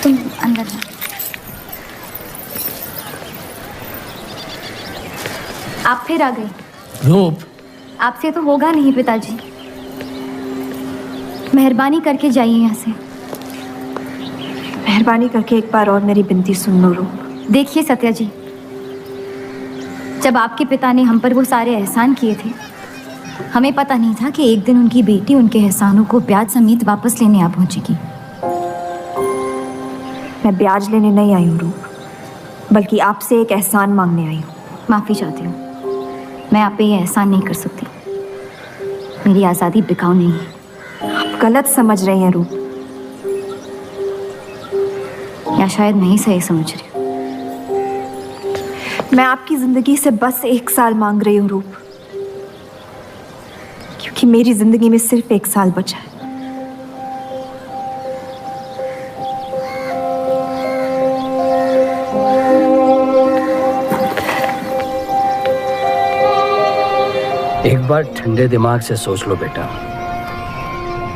तुम अंदर जाओ। आप फिर आ गए। रूप, आपसे तो होगा नहीं पिताजी, मेहरबानी करके जाइए यहाँ से। मेहरबानी करके एक बार और मेरी विनती सुन लो रूप। देखिए सत्या जी, जब आपके पिता ने हम पर वो सारे एहसान किए थे, हमें पता नहीं था कि एक दिन उनकी बेटी उनके एहसानों को ब्याज समेत वापस लेने आ पहुंचेगी। मैं ब्याज लेने नहीं आई हूँ रूप, बल्कि आपसे एक एहसान मांगने आई हूँ। माफ़ी चाहती हूँ, मैं आप पे ये एहसान नहीं कर सकती। मेरी आज़ादी बिकाऊ नहीं है। आप गलत समझ रहे हैं रूप, या शायद मैं ही सही समझ रही हूँ। मैं आपकी जिंदगी से बस 1 साल मांग रही हूँ रूप, क्योंकि मेरी जिंदगी में सिर्फ 1 साल बचा है। एक बार ठंडे दिमाग से सोच लो बेटा।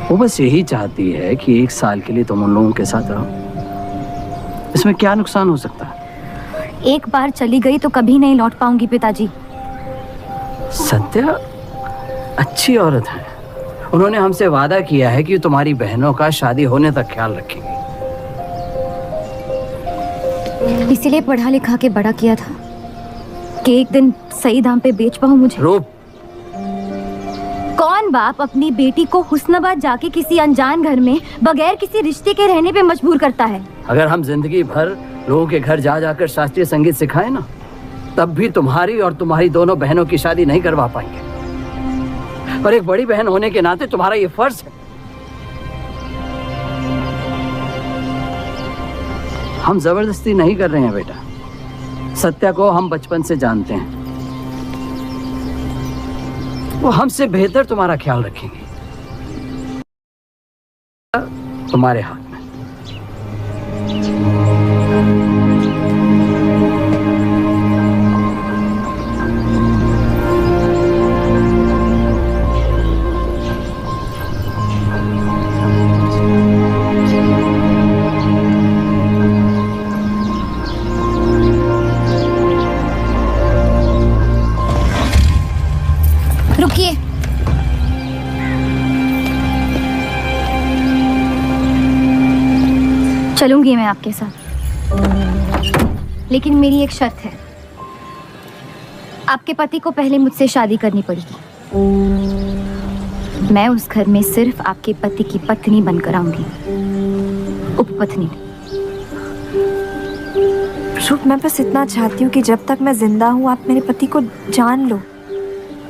वो बस यही चाहती है कि 1 साल के लिए तुम उन लोगों के साथ रहो। इसमें क्या नुकसान हो सकता है? एक बार चली गई तो कभी नहीं लौट पाऊंगी पिताजी। सत्या अच्छी औरत है। उन्होंने हमसे वादा किया है कि तुम्हारी बहनों का शादी होने तक ख्याल रखेंगे। इसीलिए पढ़ा लिखा के बड़ा किया था कि एक दिन सही दाम पे बेच पाऊं मुझे। रूप, कौन बाप अपनी बेटी को हुस्नाबाद जाके किसी अनजान घर में बगैर किसी रिश्ते के रहने पे मजबूर करता है? अगर हम जिंदगी भर लोगों के घर जा जाकर शास्त्रीय संगीत सिखाएं ना, तब भी तुम्हारी और तुम्हारी दोनों बहनों की शादी नहीं करवा पाएंगे। और एक बड़ी बहन होने के नाते तुम्हारा ये फर्ज है। हम जबरदस्ती नहीं कर रहे हैं बेटा। सत्या को हम बचपन से जानते हैं, वो हमसे बेहतर तुम्हारा ख्याल रखेंगे। तुम्हारे हाथ में। रुकिए। चलूंगी मैं आपके साथ, लेकिन मेरी एक शर्त है। आपके पति को पहले मुझसे शादी करनी पड़ेगी। मैं उस घर में सिर्फ आपके पति की पत्नी बनकर आऊंगी, उपपत्नी। रूप, मैं बस इतना चाहती हूँ कि जब तक मैं जिंदा हूँ आप मेरे पति को जान लो,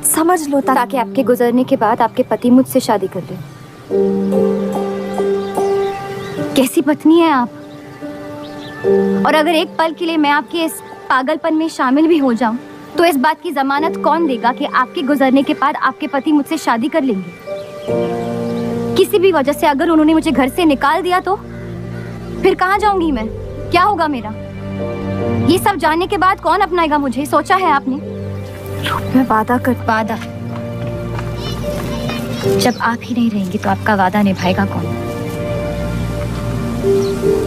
समझ लो, ताकि आपके गुजरने के बाद आपके पति मुझसे शादी कर ले। कैसी पत्नी है आप? और अगर एक पल के लिए मैं आपके इस पागलपन में शामिल भी हो जाऊं, तो इस बात की जमानत कौन देगा कि आपके गुजरने के बाद आपके पति मुझसे शादी कर लेंगे? किसी भी वजह से अगर उन्होंने मुझे घर से निकाल दिया तो फिर कहाँ जाऊंगी मैं? क्या होगा मेरा? ये सब जानने के बाद कौन अपनाएगा मुझे? सोचा है आपने? मैं वादा वादा? जब आप ही नहीं रहेंगी तो आपका वादा निभाएगा कौन?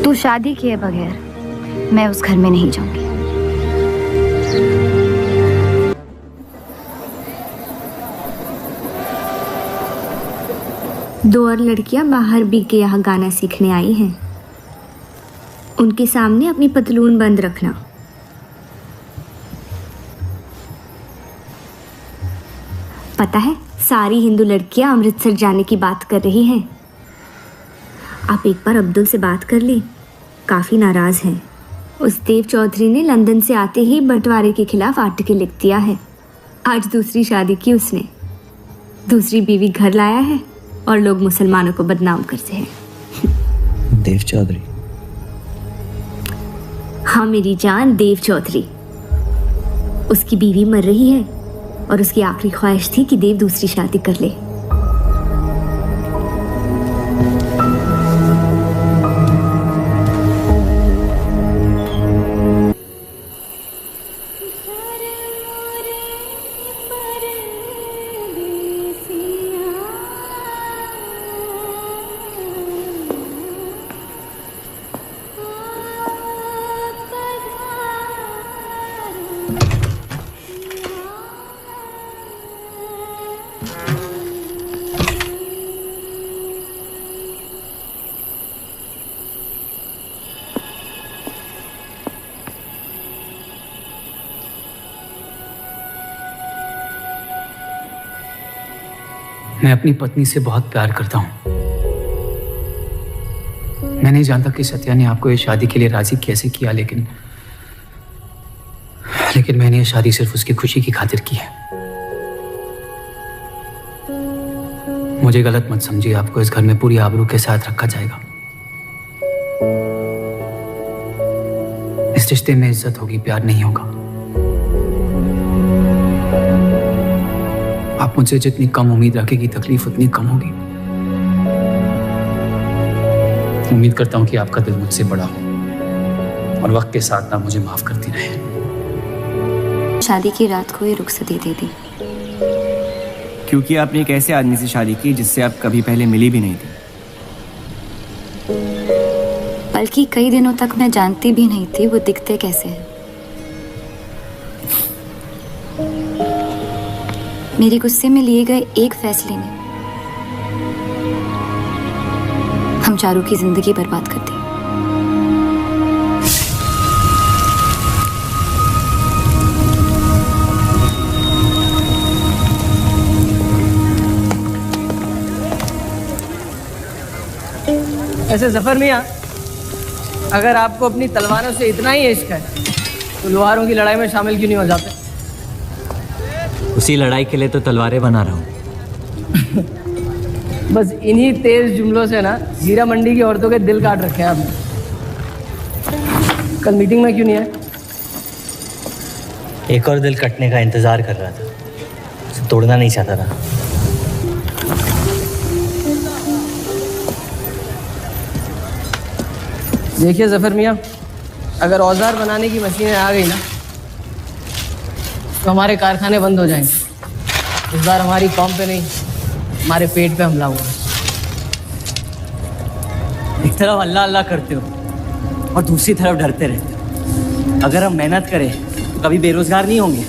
तू शादी किए बगैर मैं उस घर में नहीं जाऊंगी। दो और लड़कियां बाहर बी के यहाँ गाना सीखने आई हैं। उनके सामने अपनी पतलून बंद रखना। पता है, सारी हिंदू लड़कियां अमृतसर जाने की बात कर रही हैं। आप एक बार अब्दुल से बात कर लें, काफ़ी नाराज़ हैं। उस देव चौधरी ने लंदन से आते ही बंटवारे के खिलाफ आर्टिकल लिख दिया है। आज दूसरी शादी की उसने, दूसरी बीवी घर लाया है और लोग मुसलमानों को बदनाम करते हैं। देव चौधरी? हाँ मेरी जान, देव चौधरी। उसकी बीवी मर रही है और उसकी आखिरी ख्वाहिश थी कि देव दूसरी शादी कर ले। मैं अपनी पत्नी से बहुत प्यार करता हूँ। मैं नहीं जानता कि सत्या ने आपको ये शादी के लिए राजी कैसे किया, लेकिन मैंने ये शादी सिर्फ उसकी खुशी की खातिर की है। मुझे गलत मत समझिए, आपको इस घर में पूरी आबरू के साथ रखा जाएगा। इस रिश्ते में इज्जत होगी, प्यार नहीं होगा। आप मुझसे जितनी कम उम्मीद रखेगी, तकलीफ उतनी कम होगी। उम्मीद करता हूं कि आपका दिल मुझसे बड़ा हो और वक्त के साथ ना मुझे माफ करती रहे। शादी की रात को ही रुखसती दे दी, क्योंकि आपने एक ऐसे आदमी से शादी की जिससे आप कभी पहले मिली भी नहीं थी। बल्कि कई दिनों तक मैं जानती भी नहीं थी वो दिखते कैसे हैं। मेरे गुस्से में लिए गए एक फैसले ने हम चारों की जिंदगी बर्बाद कर दी। ऐसे जफर मियाँ, अगर आपको अपनी तलवारों से इतना ही इश्क है तो लोहारों की लड़ाई में शामिल क्यों नहीं हो जाते? उसी लड़ाई के लिए तो तलवारें बना रहा हूँ। बस इन्हीं तेज जुमलों से ना हीरा मंडी की औरतों के दिल काट रखे हैं आपने। कल मीटिंग में क्यों नहीं आए? एक और दिल कटने का इंतजार कर रहा था, उसे तोड़ना नहीं चाहता था। देखिए जफर मियाँ, अगर औजार बनाने की मशीनें आ गई ना तो हमारे कारखाने बंद हो जाएंगे। इस बार हमारी कौम पे नहीं, हमारे पेट पे हमला हुआ। एक तरफ अल्लाह अल्लाह करते हो और दूसरी तरफ डरते रहते हो। अगर हम मेहनत करें तो कभी बेरोजगार नहीं होंगे।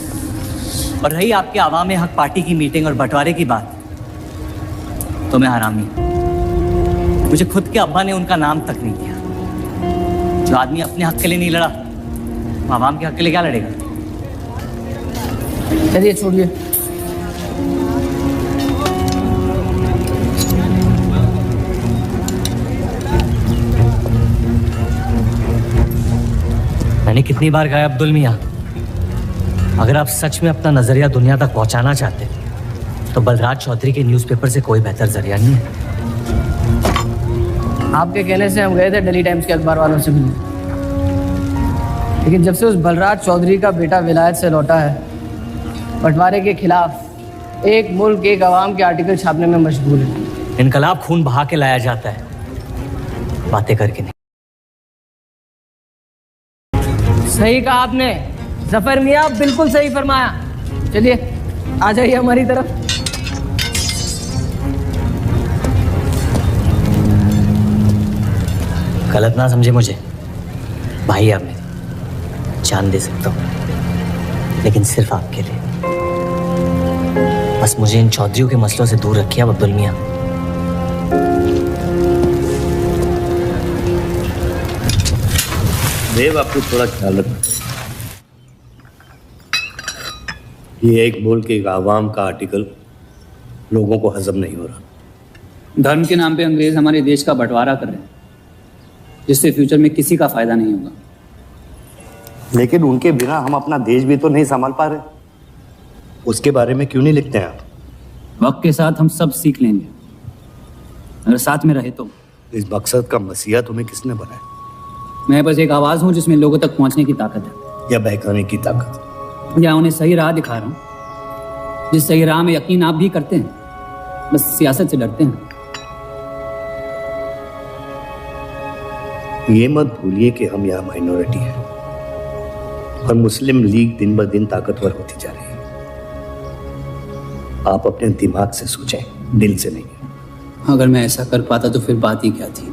और रही आपके आवाम हक पार्टी की मीटिंग और बंटवारे की बात, तो मैं हरामी। मुझे खुद के अब्बा ने उनका नाम तक नहीं दिया। जो आदमी अपने हक के लिए नहीं लड़ा, वो आवाम के हक के लिए क्या लड़ेगा? चलिए छोड़िए। मैंने कितनी बार कहा अब्दुल मियाँ, अगर आप सच में अपना नजरिया दुनिया तक पहुंचाना चाहते तो बलराज चौधरी के न्यूज़पेपर से कोई बेहतर जरिया नहीं है। आपके कहने से हम गए थे दिल्ली टाइम्स के अखबार वालों से मिलने, लेकिन जब से उस बलराज चौधरी का बेटा विलायत से लौटा है, बंटवारे के खिलाफ एक मुल्क एक आवाम के आर्टिकल छापने में मशगूल है। इनकलाब खून बहा के लाया जाता है, बातें करके नहीं। सही कहा आपने जफर मियाँ, बिल्कुल सही फरमाया। चलिए आ जाइए हमारी तरफ। गलत ना समझे मुझे, भाई आप मेरे, जान दे सकता हूँ, लेकिन सिर्फ आपके लिए। बस मुझे इन चौधरियों के मसलों से दूर रखिए अब्दुल मियाँ। देव, आपको थोड़ा ख्याल रखना। ये एक मुल्क एक आवाम का आर्टिकल लोगों को हजम नहीं हो रहा। धर्म के नाम पे अंग्रेज हमारे देश का बंटवारा कर रहे हैं, जिससे फ्यूचर में किसी का फायदा नहीं होगा। लेकिन उनके बिना हम अपना देश भी तो नहीं संभाल पा रहे। उसके बारे में क्यों नहीं लिखते हैं आप? वक्त के साथ हम सब सीख लेंगे, अगर साथ में रहे तो। इस मकसद का मसीहा तुम्हें किसने बनाया? मैं बस एक आवाज हूँ जिसमें लोगों तक पहुंचने की ताकत है, या बहकाने की ताकत? या उन्हें सही राह दिखा रहा हूँ, जिस सही राह में यकीन आप भी करते हैं, बस सियासत से डरते हैं। ये मत भूलिए कि हम यहाँ माइनॉरिटी हैं और मुस्लिम लीग दिन ब दिन ताकतवर होती जा रही है। आप अपने दिमाग से सोचें, दिल से नहीं। अगर मैं ऐसा कर पाता तो फिर बात ही क्या थी।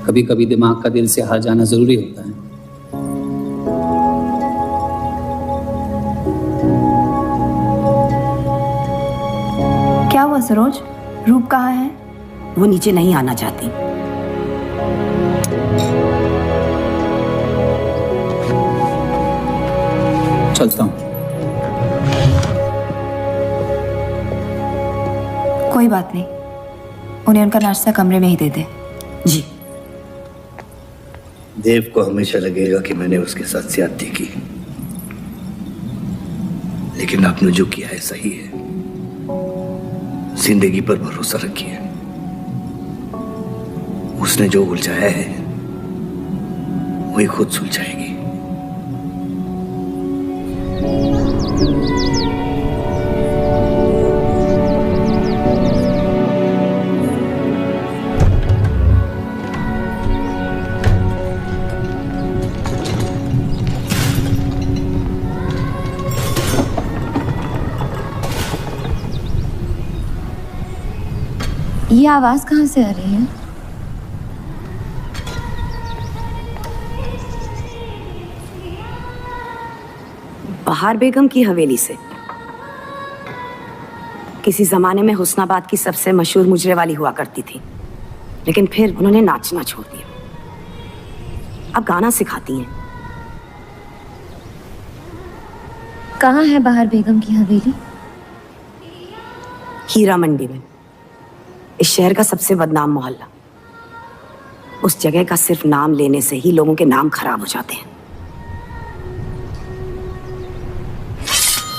कभी कभी दिमाग का दिल से हार जाना जरूरी होता है। क्या हुआ सरोज, रूप कहाँ है? वो नीचे नहीं आना चाहती। चलता हूँ। कोई बात नहीं, उन्हें उनका नाश्ता कमरे में ही दे दे। जी। देव को हमेशा लगेगा कि मैंने उसके साथ ज्यादती की, लेकिन आपने जो किया है सही है। जिंदगी पर भरोसा रखिए, उसने जो उलझाया है वही खुद सुलझाएगी। ये आवाज कहाँ से आ रही है? बहार बेगम की हवेली से। किसी जमाने में हुस्नाबाद की सबसे मशहूर मुजरे वाली हुआ करती थी, लेकिन फिर उन्होंने नाचना छोड़ दिया। अब गाना सिखाती हैं। कहाँ है बहार बेगम की हवेली? हीरा मंडी में, इस शहर का सबसे बदनाम मोहल्ला। उस जगह का सिर्फ नाम लेने से ही लोगों के नाम खराब हो जाते हैं।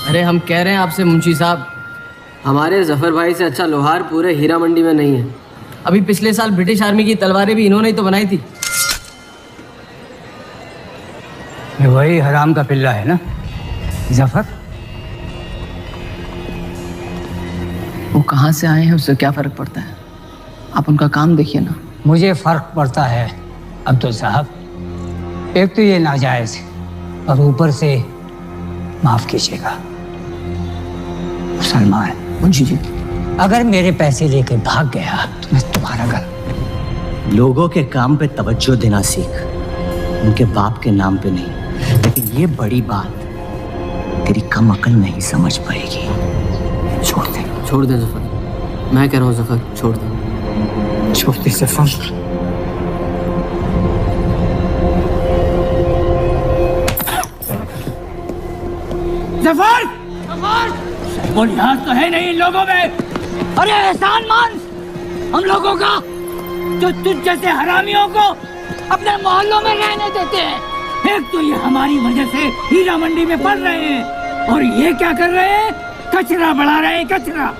अरे हम कह रहे हैं आपसे मुंशी साहब, हमारे जफर भाई से अच्छा लोहार पूरे हीरा मंडी में नहीं है। अभी पिछले साल ब्रिटिश आर्मी की तलवारें भी इन्होंने ही तो बनाई थी। ये वही हराम का पिल्ला है ना जफर? वो कहाँ से आए हैं उससे क्या फर्क पड़ता है? आप उनका काम देखिए ना। मुझे फर्क पड़ता है अब्दुल साहब। एक तो ये नाजायज और ऊपर से माफ कीजिएगा सलमान मुंशी जी, अगर मेरे पैसे लेकर भाग गया तो मैं तुम्हारा घर। लोगों के काम पे तवज्जो देना सीख, उनके बाप के नाम पे नहीं। लेकिन ये बड़ी बात तेरी कम अकल नहीं समझ पाएगी। छोड़ दे जफर, मैं कह रहा हूँ जफर, छोड़ दे। छोड़ दे जफर। जफर, वो लिहाज तो है नहीं इन लोगों में। अरे एहसान मान हम लोगों का, जो तुझ जैसे हरामियों को अपने मोहल्लों में रहने देते हैं। एक तो ये हमारी वजह से हीरा मंडी में पड़ रहे हैं, और ये क्या कर रहे हैं? कचरा बढ़ा रहे हैं, कचरा।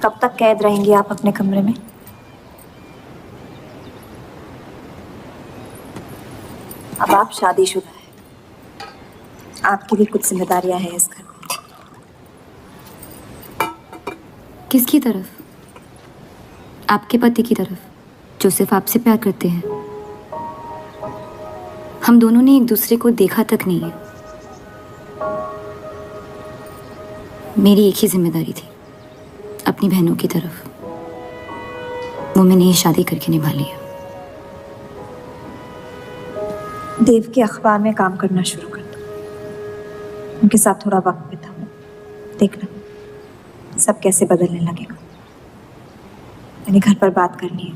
कब तक कैद रहेंगी आप अपने कमरे में? अब आप शादीशुदा है, आपकी भी कुछ जिम्मेदारियां हैं इस घर में। किसकी तरफ? आपके पति की तरफ, जो सिर्फ आपसे प्यार करते हैं। हम दोनों ने एक दूसरे को देखा तक नहीं है। मेरी एक ही जिम्मेदारी थी, अपनी बहनों की तरफ। वो मैंने ये शादी करके निभा लिया। देव के अखबार में काम करना शुरू कर दो, उनके साथ थोड़ा वक्त बिताओ, देखना सब कैसे बदलने लगेगा। मैंने घर पर बात करनी है।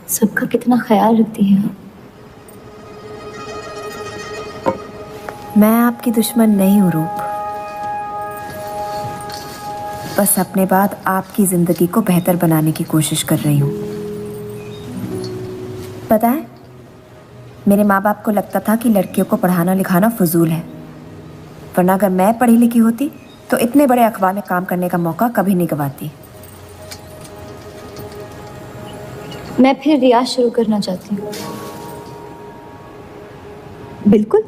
सबका कितना ख्याल रखती हैं आप। मैं आपकी दुश्मन नहीं हूँ रूप, बस अपने बाद आपकी जिंदगी को बेहतर बनाने की कोशिश कर रही हूँ। पता है, मेरे माँ बाप को लगता था कि लड़कियों को पढ़ाना लिखाना फजूल है, वरना अगर मैं पढ़ी लिखी होती तो इतने बड़े अखबार में काम करने का मौका कभी नहीं गंवाती। मैं फिर रियाज शुरू करना चाहती हूँ। बिल्कुल,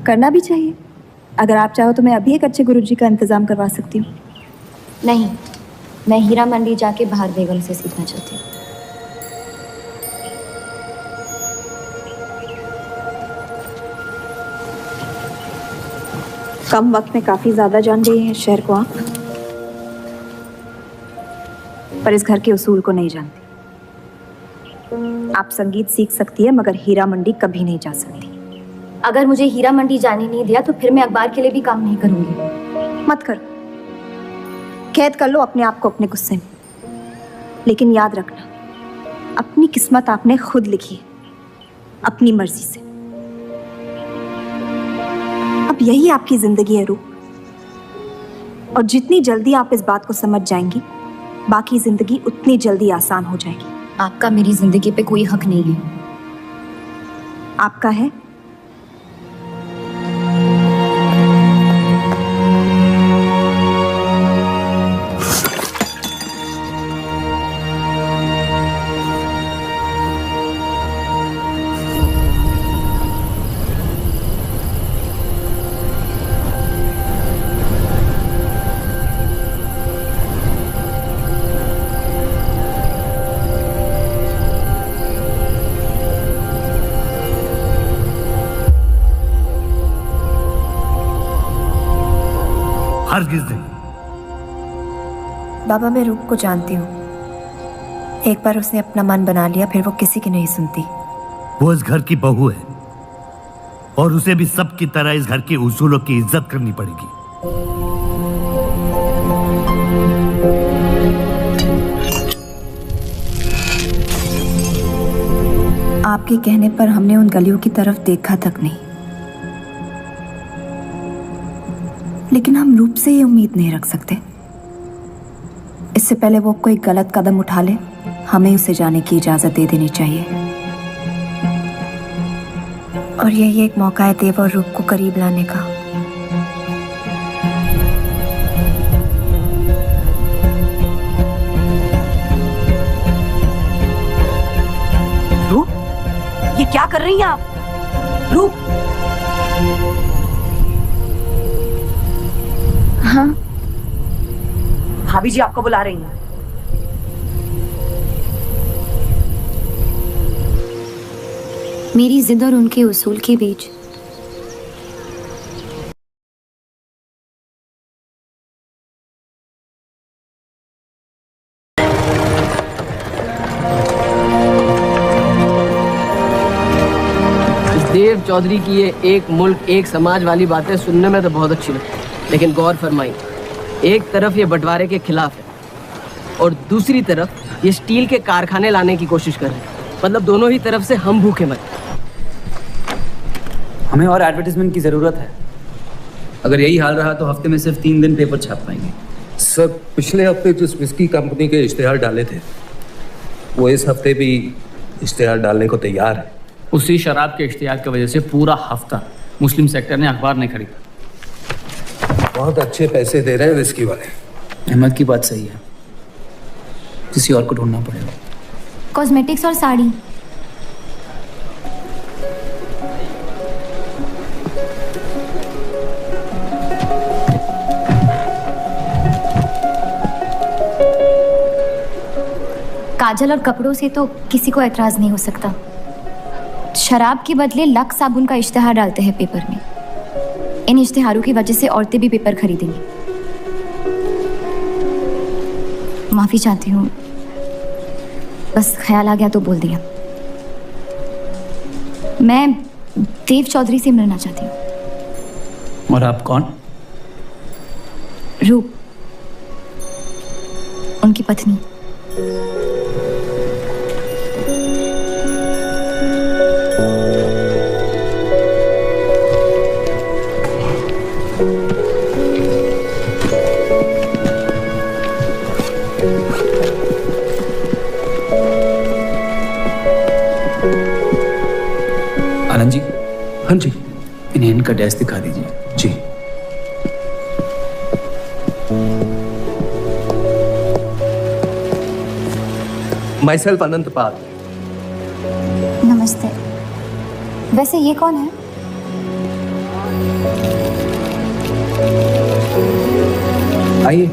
करना भी चाहिए। अगर आप चाहो तो मैं अभी एक अच्छे गुरुजी का इंतज़ाम करवा सकती हूँ। नहीं, मैं हीरा मंडी जाके बाहर बेगम से सीखना चाहती हूँ। कम वक्त में काफ़ी ज़्यादा जान गई हैं शहर को आप, पर इस घर के उसूल को नहीं जानती। आप संगीत सीख सकती है मगर हीरा मंडी कभी नहीं जा सकती। अगर मुझे हीरा मंडी जाने नहीं दिया तो फिर मैं अखबार के लिए भी काम नहीं करूंगी। मत करो, कैद कर लो अपने आप को अपने गुस्से में, लेकिन याद रखना अपनी किस्मत आपने खुद लिखी है, अपनी मर्जी से। अब यही आपकी जिंदगी है रूप, और जितनी जल्दी आप इस बात को समझ जाएंगी बाकी जिंदगी उतनी जल्दी आसान हो जाएगी। आपका मेरी जिंदगी पे कोई हक नहीं है। आपका है। हरगिज़ नहीं। बाबा, मैं रूप को जानती हूँ। एक बार उसने अपना मन बना लिया फिर वो किसी की नहीं सुनती। वो इस घर की बहू है और उसे भी सबकी तरह इस घर के उसूलों की इज्जत करनी पड़ेगी। आपके कहने पर हमने उन गलियों की तरफ देखा तक नहीं, लेकिन हम रूप से ये उम्मीद नहीं रख सकते। इससे पहले वो कोई गलत कदम उठा ले हमें उसे जाने की इजाजत दे देनी चाहिए। और यही एक मौका है देव और रूप को करीब लाने का। रूप, ये क्या कर रही हैं आप? रूप। हाँ, भाभी जी आपको बुला रही हैं। मेरी जिद और उनके उसूल के बीच देव चौधरी की ये एक मुल्क एक समाज वाली बातें सुनने में तो बहुत अच्छी लगती, लेकिन गौर फरमाई, एक तरफ ये बंटवारे के खिलाफ है और दूसरी तरफ ये स्टील के कारखाने लाने की कोशिश कर रहे हैं। मतलब दोनों ही तरफ से हम भूखे मर। हमें और एडवर्टाइजमेंट की ज़रूरत है। अगर यही हाल रहा तो हफ्ते में सिर्फ 3 दिन पेपर छाप पाएंगे। सर, पिछले हफ्ते जिस विस्की कंपनी के इश्तेहार डाले थे वो इस हफ्ते भी इश्तेहार डालने को तैयार है। उसी शराब के इश्तिहार की वजह से पूरा हफ्ता मुस्लिम सेक्टर ने अखबार नहीं खरीदा। बहुत अच्छे पैसे दे रहे हैं विस्की वाले। अहमद की बात सही है, किसी और को ढूंढना पड़ेगा। कॉस्मेटिक्स और साड़ी। काजल और कपड़ों से तो किसी को एतराज नहीं हो सकता। शराब के बदले लक्स साबुन का इश्तिहार डालते हैं पेपर में। इन इश्तिहारों की वजह से औरतें भी पेपर खरीदेंगी। माफी चाहती हूँ, बस ख्याल आ गया तो बोल दिया। मैं देव चौधरी से मिलना चाहती हूँ। और आप कौन? रूप, उनकी पत्नी। आनंद जी। हाँ जी। इन्हें इनका डेस्क दिखा दीजिए। जी। माई सेल्फ अनंत पाल। नमस्ते। वैसे ये कौन है? आइए।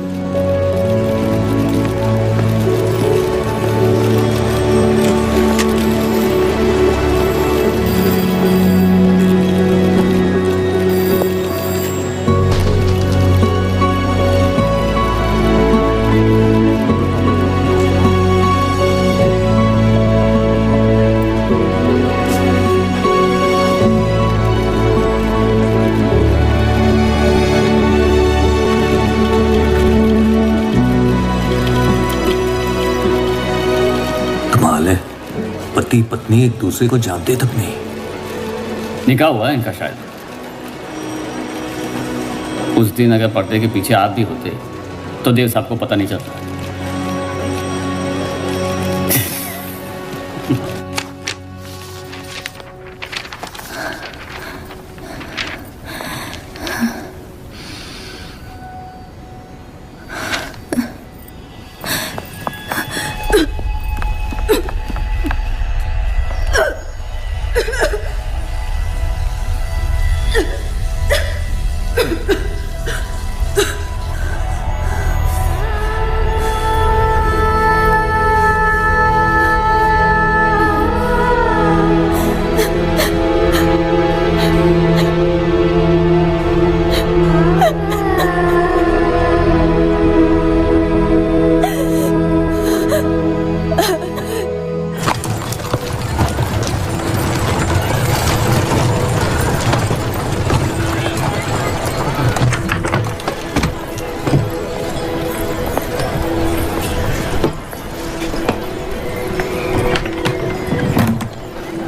पति पत्नी एक दूसरे को जानते तक नहीं। निकाह हुआ है इनका शायद। उस दिन अगर पर्दे के पीछे आप भी होते तो देव साहब को पता नहीं चलता।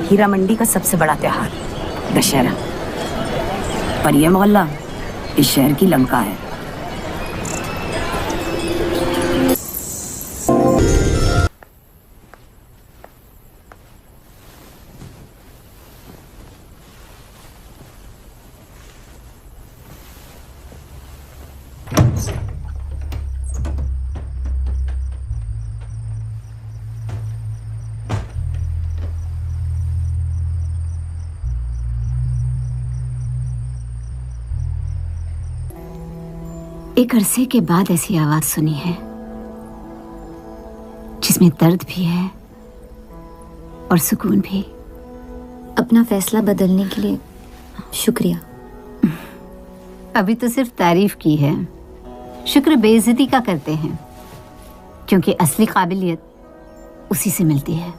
हीरा मंडी का सबसे बड़ा त्योहार दशहरा, पर यह मोहल्ला इस शहर की लंका है। एक अरसे के बाद ऐसी आवाज सुनी है जिसमें दर्द भी है और सुकून भी। अपना फैसला बदलने के लिए शुक्रिया। अभी तो सिर्फ तारीफ की है, शुक्र बेइज्जती का करते हैं, क्योंकि असली काबिलियत उसी से मिलती है।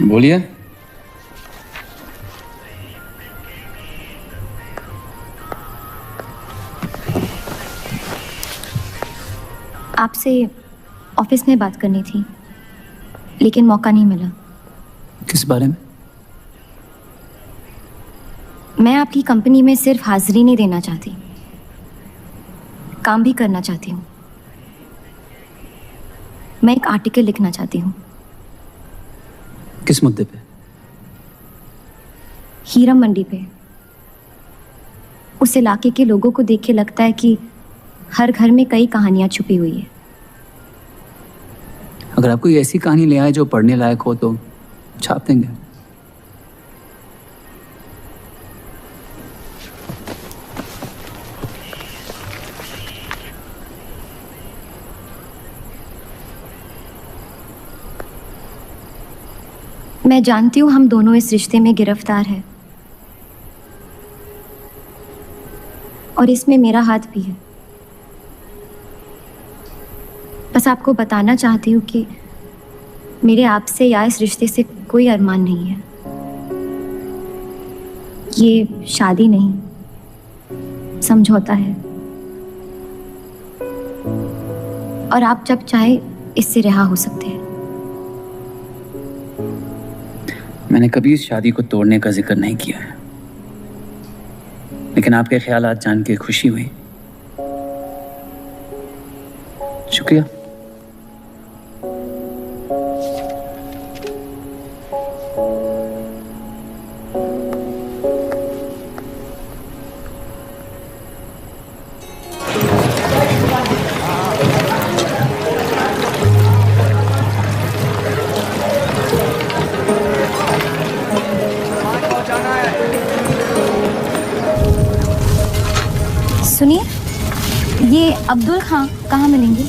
बोलिए। आपसे ऑफिस में बात करनी थी, लेकिन मौका नहीं मिला। किस बारे में? मैं आपकी कंपनी में सिर्फ हाजिरी नहीं देना चाहती, काम भी करना चाहती हूँ। मैं एक आर्टिकल लिखना चाहती हूँ। किस मुद्दे पे? हीरा मंडी पे। उस इलाके के लोगों को देख के लगता है कि हर घर में कई कहानियां छुपी हुई है। अगर आप कोई ऐसी कहानी ले आए जो पढ़ने लायक हो तो छाप देंगे। मैं जानती हूँ हम दोनों इस रिश्ते में गिरफ्तार हैं, और इसमें मेरा हाथ भी है। बस आपको बताना चाहती हूँ कि मेरे आपसे या इस रिश्ते से कोई अरमान नहीं है। ये शादी नहीं, समझौता है, और आप जब चाहे इससे रिहा हो सकते हैं। मैंने कभी इस शादी को तोड़ने का जिक्र नहीं किया है, लेकिन आपके ख्यालात जान के खुशी हुई। शुक्रिया। सुनिए, ये अब्दुल खां कहाँ मिलेंगे?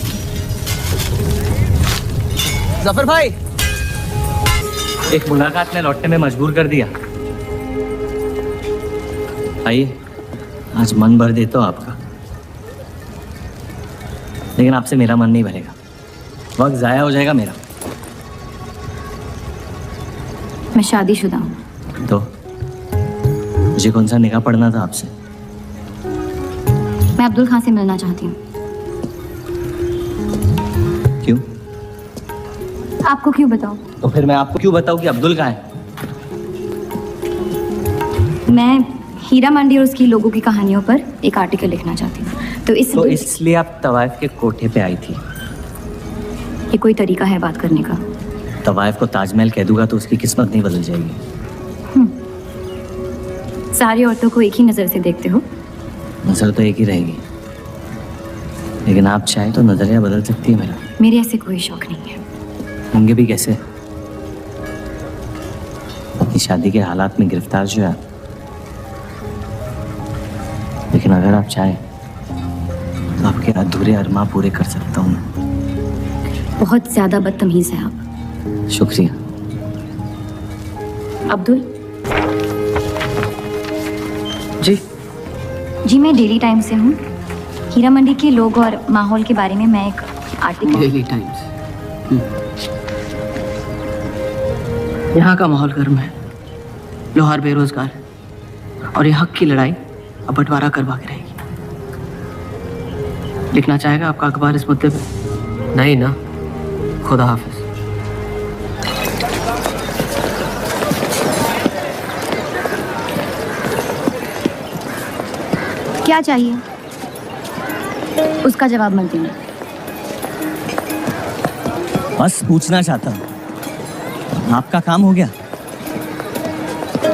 जफर भाई, एक मुलाकात में लौटने में मजबूर कर दिया। आइए, आज मन भर देता हूं आपका, लेकिन आपसे मेरा मन नहीं भरेगा। वक्त जाया हो जाएगा मेरा। मैं शादीशुदा हूँ। तो मुझे कौन सा निकाह पढ़ना था आपसे? मैं अब्दुल खां से मिलना चाहती हूँ। क्यों? आपको क्यों बताऊँ? तो फिर मैं आपको क्यों बताऊँ कि अब्दुल कहाँ है? मैं हीरा मंडी और उसकी लोगों की कहानियों पर एक आर्टिकल लिखना चाहती हूँ। तो इसलिए आप तवाइफ के कोठे पे आई थी? ये कोई तरीका है बात करने का? तवाइफ को ताजमहल कह दूंगा तो उसकी किस्मत नहीं बदल जाएगी। सारी औरतों को एक ही नजर से देखते हो? नजर तो एक ही रहेगी, लेकिन आप चाहें तो नजरिया बदल सकती है मेरा। मेरे ऐसे कोई शौक नहीं है। होंगे भी कैसे? अपनी शादी के हालात में गिरफ्तार जो है। लेकिन अगर आप चाहें तो आपके अधूरे अरमा पूरे कर सकता हूँ। बहुत ज्यादा बदतमीज है आप। शुक्रिया। अब्दुल जी, मैं डेली टाइम्स से हूँ। हीरा मंडी के लोग और माहौल के बारे में मैं एक आर्टिकल। Daily times. यहाँ का माहौल गर्म है, लोहार बेरोजगार है और ये हक की लड़ाई अब बंटवारा करवा के रहेगी। लिखना चाहेगा आपका अखबार इस मुद्दे पे? नहीं ना? खुदा हाफिज। क्या चाहिए? उसका जवाब मत देना। बस पूछना चाहता हूँ, आपका काम हो गया?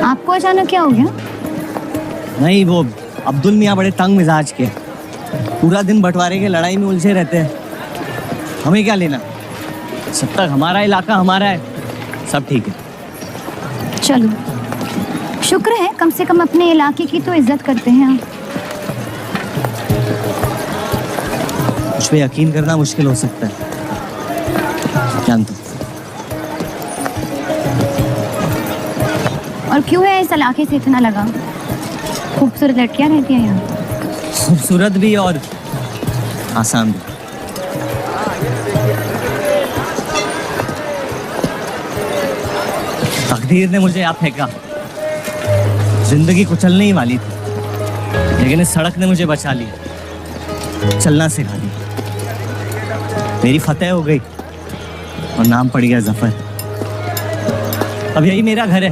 आपको अचानक क्या हो गया? नहीं, वो अब्दुल मियाँ बड़े तंग मिजाज के, पूरा दिन बंटवारे के लड़ाई में उलझे रहते हैं। हमें क्या लेना? जब तक हमारा इलाका हमारा है सब ठीक है। चलो, शुक्र है कम से कम अपने इलाके की तो इज्जत करते हैं आप। मुझ पे यकीन करना मुश्किल हो सकता है, जानता हूं। और क्यों है इस इलाके से इतना लगा? खूबसूरत लड़कियां रहती हैं यहाँ। खूबसूरत भी और आसान भी। तकदीर ने मुझे यहाँ फेंका। जिंदगी कुचलने ही वाली थी, लेकिन इस सड़क ने मुझे बचा लिया, चलना सिखा दिया। मेरी फतेह हो गई और नाम पड़ गया जफर। अब यही मेरा घर है।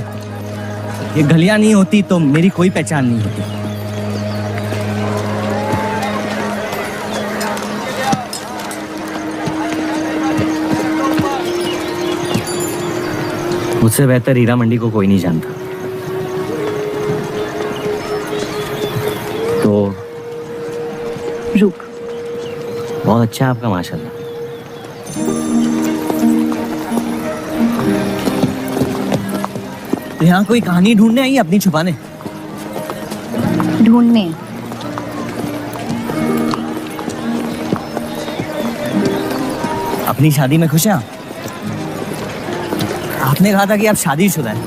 ये गलियां नहीं होती तो मेरी कोई पहचान नहीं होती। मुझसे बेहतर हीरा मंडी को कोई नहीं जानता। तो रुक। बहुत अच्छा है आपका, माशाल्लाह। यहाँ कोई कहानी ढूंढने आई, अपनी छुपाने? ढूंढने? अपनी शादी में खुश हैं आप? आपने कहा था कि आप शादीशुदा है,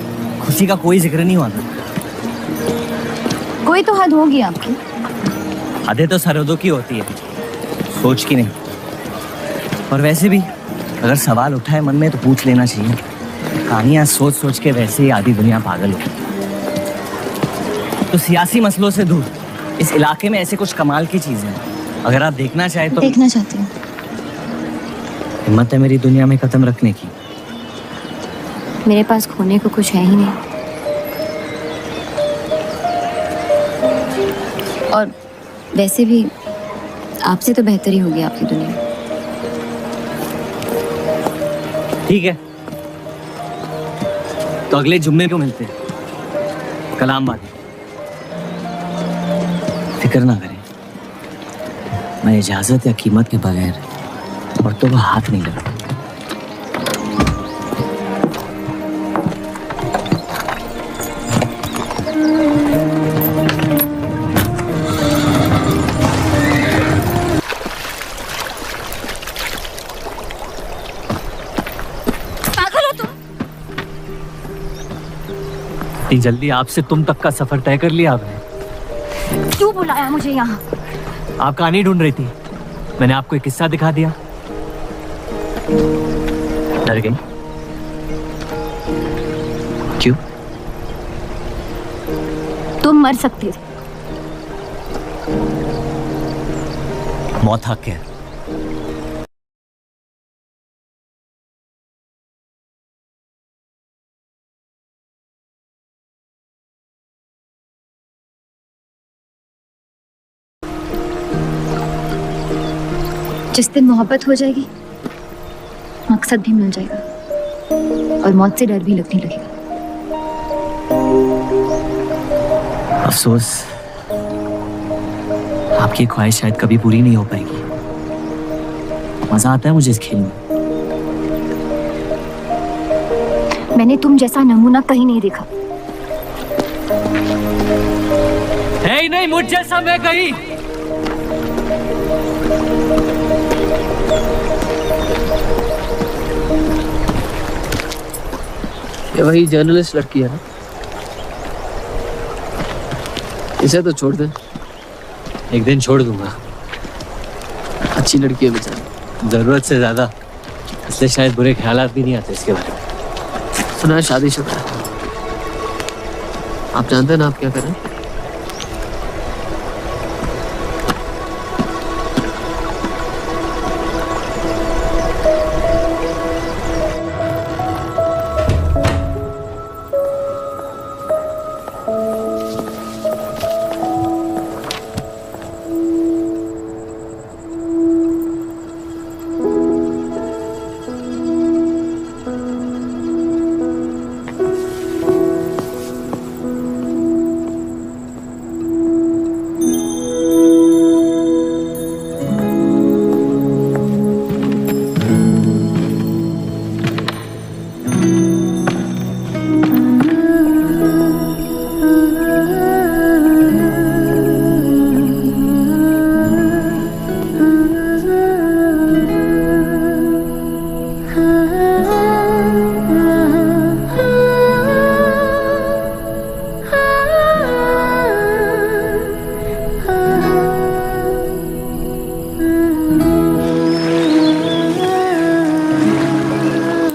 खुशी का कोई जिक्र नहीं हुआ था। कोई तो हद होगी आपकी। हदें तो सरहदों की होती है, सोच की नहीं। और वैसे भी अगर सवाल उठाए मन में तो पूछ लेना चाहिए। कहानियां सोच सोच के वैसे ही आधी दुनिया पागल हो। तो सियासी मसलों से दूर इस इलाके में ऐसे कुछ कमाल की चीजें हैं, अगर आप देखना चाहें तो। देखना चाहती हूँ। हिम्मत है मेरी दुनिया में कदम रखने की? मेरे पास खोने को कुछ है ही नहीं। और वैसे भी आपसे तो बेहतर ही होगी आपकी दुनिया। ठीक है, तो अगले जुम्मे को मिलते हैं। कलाम वाली फिक्र ना करें, मैं इजाजत या कीमत के बगैर औरतों को हाथ नहीं लगाता। इतनी जल्दी आपसे तुम तक का सफर तय कर लिया आपने? क्यों बुलाया मुझे यहाँ? आप कहानी ढूंढ रही थी, मैंने आपको एक किस्सा दिखा दिया। डर गई? क्यों? तुम मर सकते थे। मौत हक है। जिस दिन मोहब्बत हो जाएगी, मकसद भी मिल जाएगा और मौत से डर भी लगने लगेगा। अफसोस, आपकी ख्वाहिश शायद कभी पूरी नहीं हो पाएगी। मजा आता है मुझे इस खेल में। मैंने तुम जैसा नमूना कहीं नहीं देखा। है ही नहीं मुझ जैसा मैं कहीं। ये वही जर्नलिस्ट लड़की है ना? इसे तो छोड़ दे। एक दिन छोड़ दूंगा। अच्छी लड़की है बेचारी। जरूरत से ज्यादा, इसलिए शायद बुरे ख्यालात भी नहीं आते इसके बारे में। सुना है शादीशुदा है। आप जानते हैं ना आप क्या करें?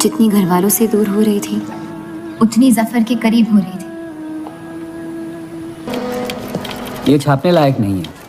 जितनी घर वालों से दूर हो रही थी, उतनी जफर के करीब हो रही थी। ये छापने लायक नहीं है।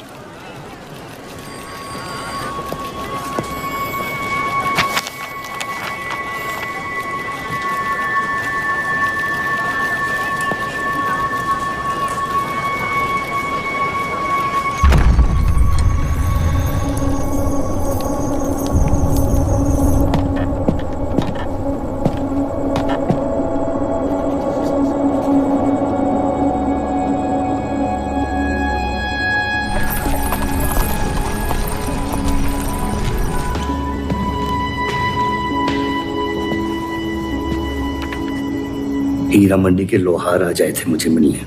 हीरा मंडी के लोहार आ जाए थे मुझे मिलने।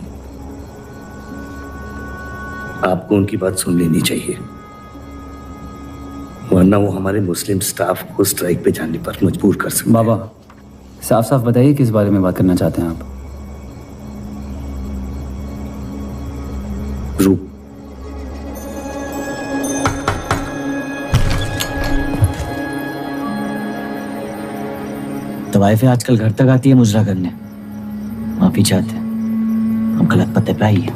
आपको उनकी बात सुन लेनी चाहिए, वरना वो हमारे मुस्लिम स्टाफ को स्ट्राइक पे जाने पर मजबूर कर सकते। बाबा, साफ साफ बताइए किस बारे में बात करना चाहते हैं आप? रूप। तवाइफें आजकल घर तक आती है मुजरा करने। माफी चाहते हैं, हम गलत पते पे आई हैं।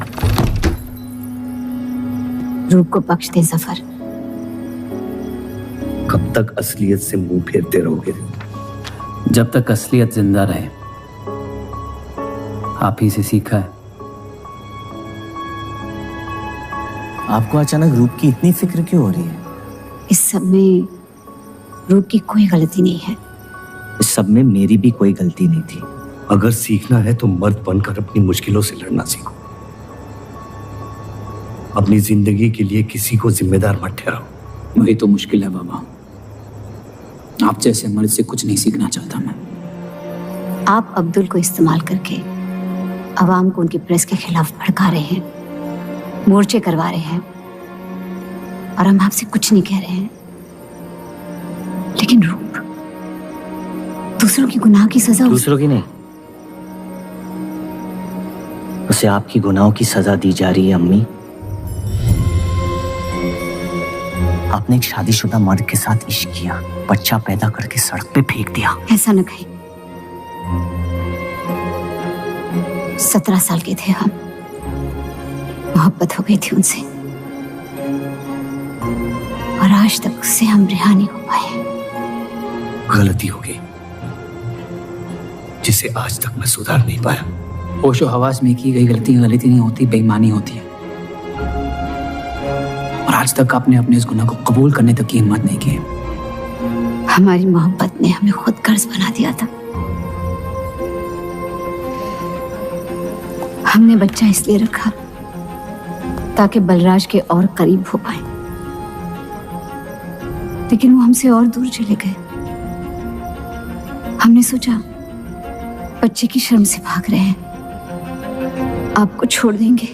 रूप को बख्श दे जफर। कब तक असलियत से मुंह फेरते रहोगे? जब तक असलियत जिंदा रहे। आप ही से सीखा है। आपको अचानक रूप की इतनी फिक्र क्यों हो रही है? इस सब में रूप की कोई गलती नहीं है। इस सब में मेरी भी कोई गलती नहीं थी। अगर सीखना है तो मर्द बनकर अपनी मुश्किलों से लड़ना सीखो। अपनी जिंदगी के लिए किसी को जिम्मेदार मत ठहराओ। वही तो मुश्किल है बाबा। आप जैसे मर्द से कुछ नहीं सीखना चाहता मैं। आप अब्दुल को इस्तेमाल करके अवाम को उनकी प्रेस के खिलाफ भड़का रहे हैं, मोर्चे करवा रहे हैं, और हम आपसे कुछ नहीं कह रहे हैं। लेकिन रूप, दूसरों की गुनाह की सजा दूसरों की नहीं, उसे आपकी गुनाहों की सजा दी जा रही है अम्मी। आपने एक शादीशुदा मर्द के साथ इश्क किया, बच्चा पैदा करके सड़क पे फेंक दिया। ऐसा न कहीं। 17 साल के थे हम, मोहब्बत हो गई थी उनसे और आज तक उससे हम रिहा नहीं हो पाए। गलती हो गई जिसे आज तक मैं सुधार नहीं पाया। होशो हवास में की गई गलती नहीं होती, बेईमानी होती है। और आज तक आपने अपने इस गुनाह को कबूल करने तक की हिम्मत नहीं की। हमारी मोहब्बत ने हमें खुद कर्ज बना दिया था। हमने बच्चा इसलिए रखा ताकि बलराज के और करीब हो पाए, लेकिन वो हमसे और दूर चले गए। हमने सोचा बच्चे की शर्म से भाग रहे हैं, आपको छोड़ देंगे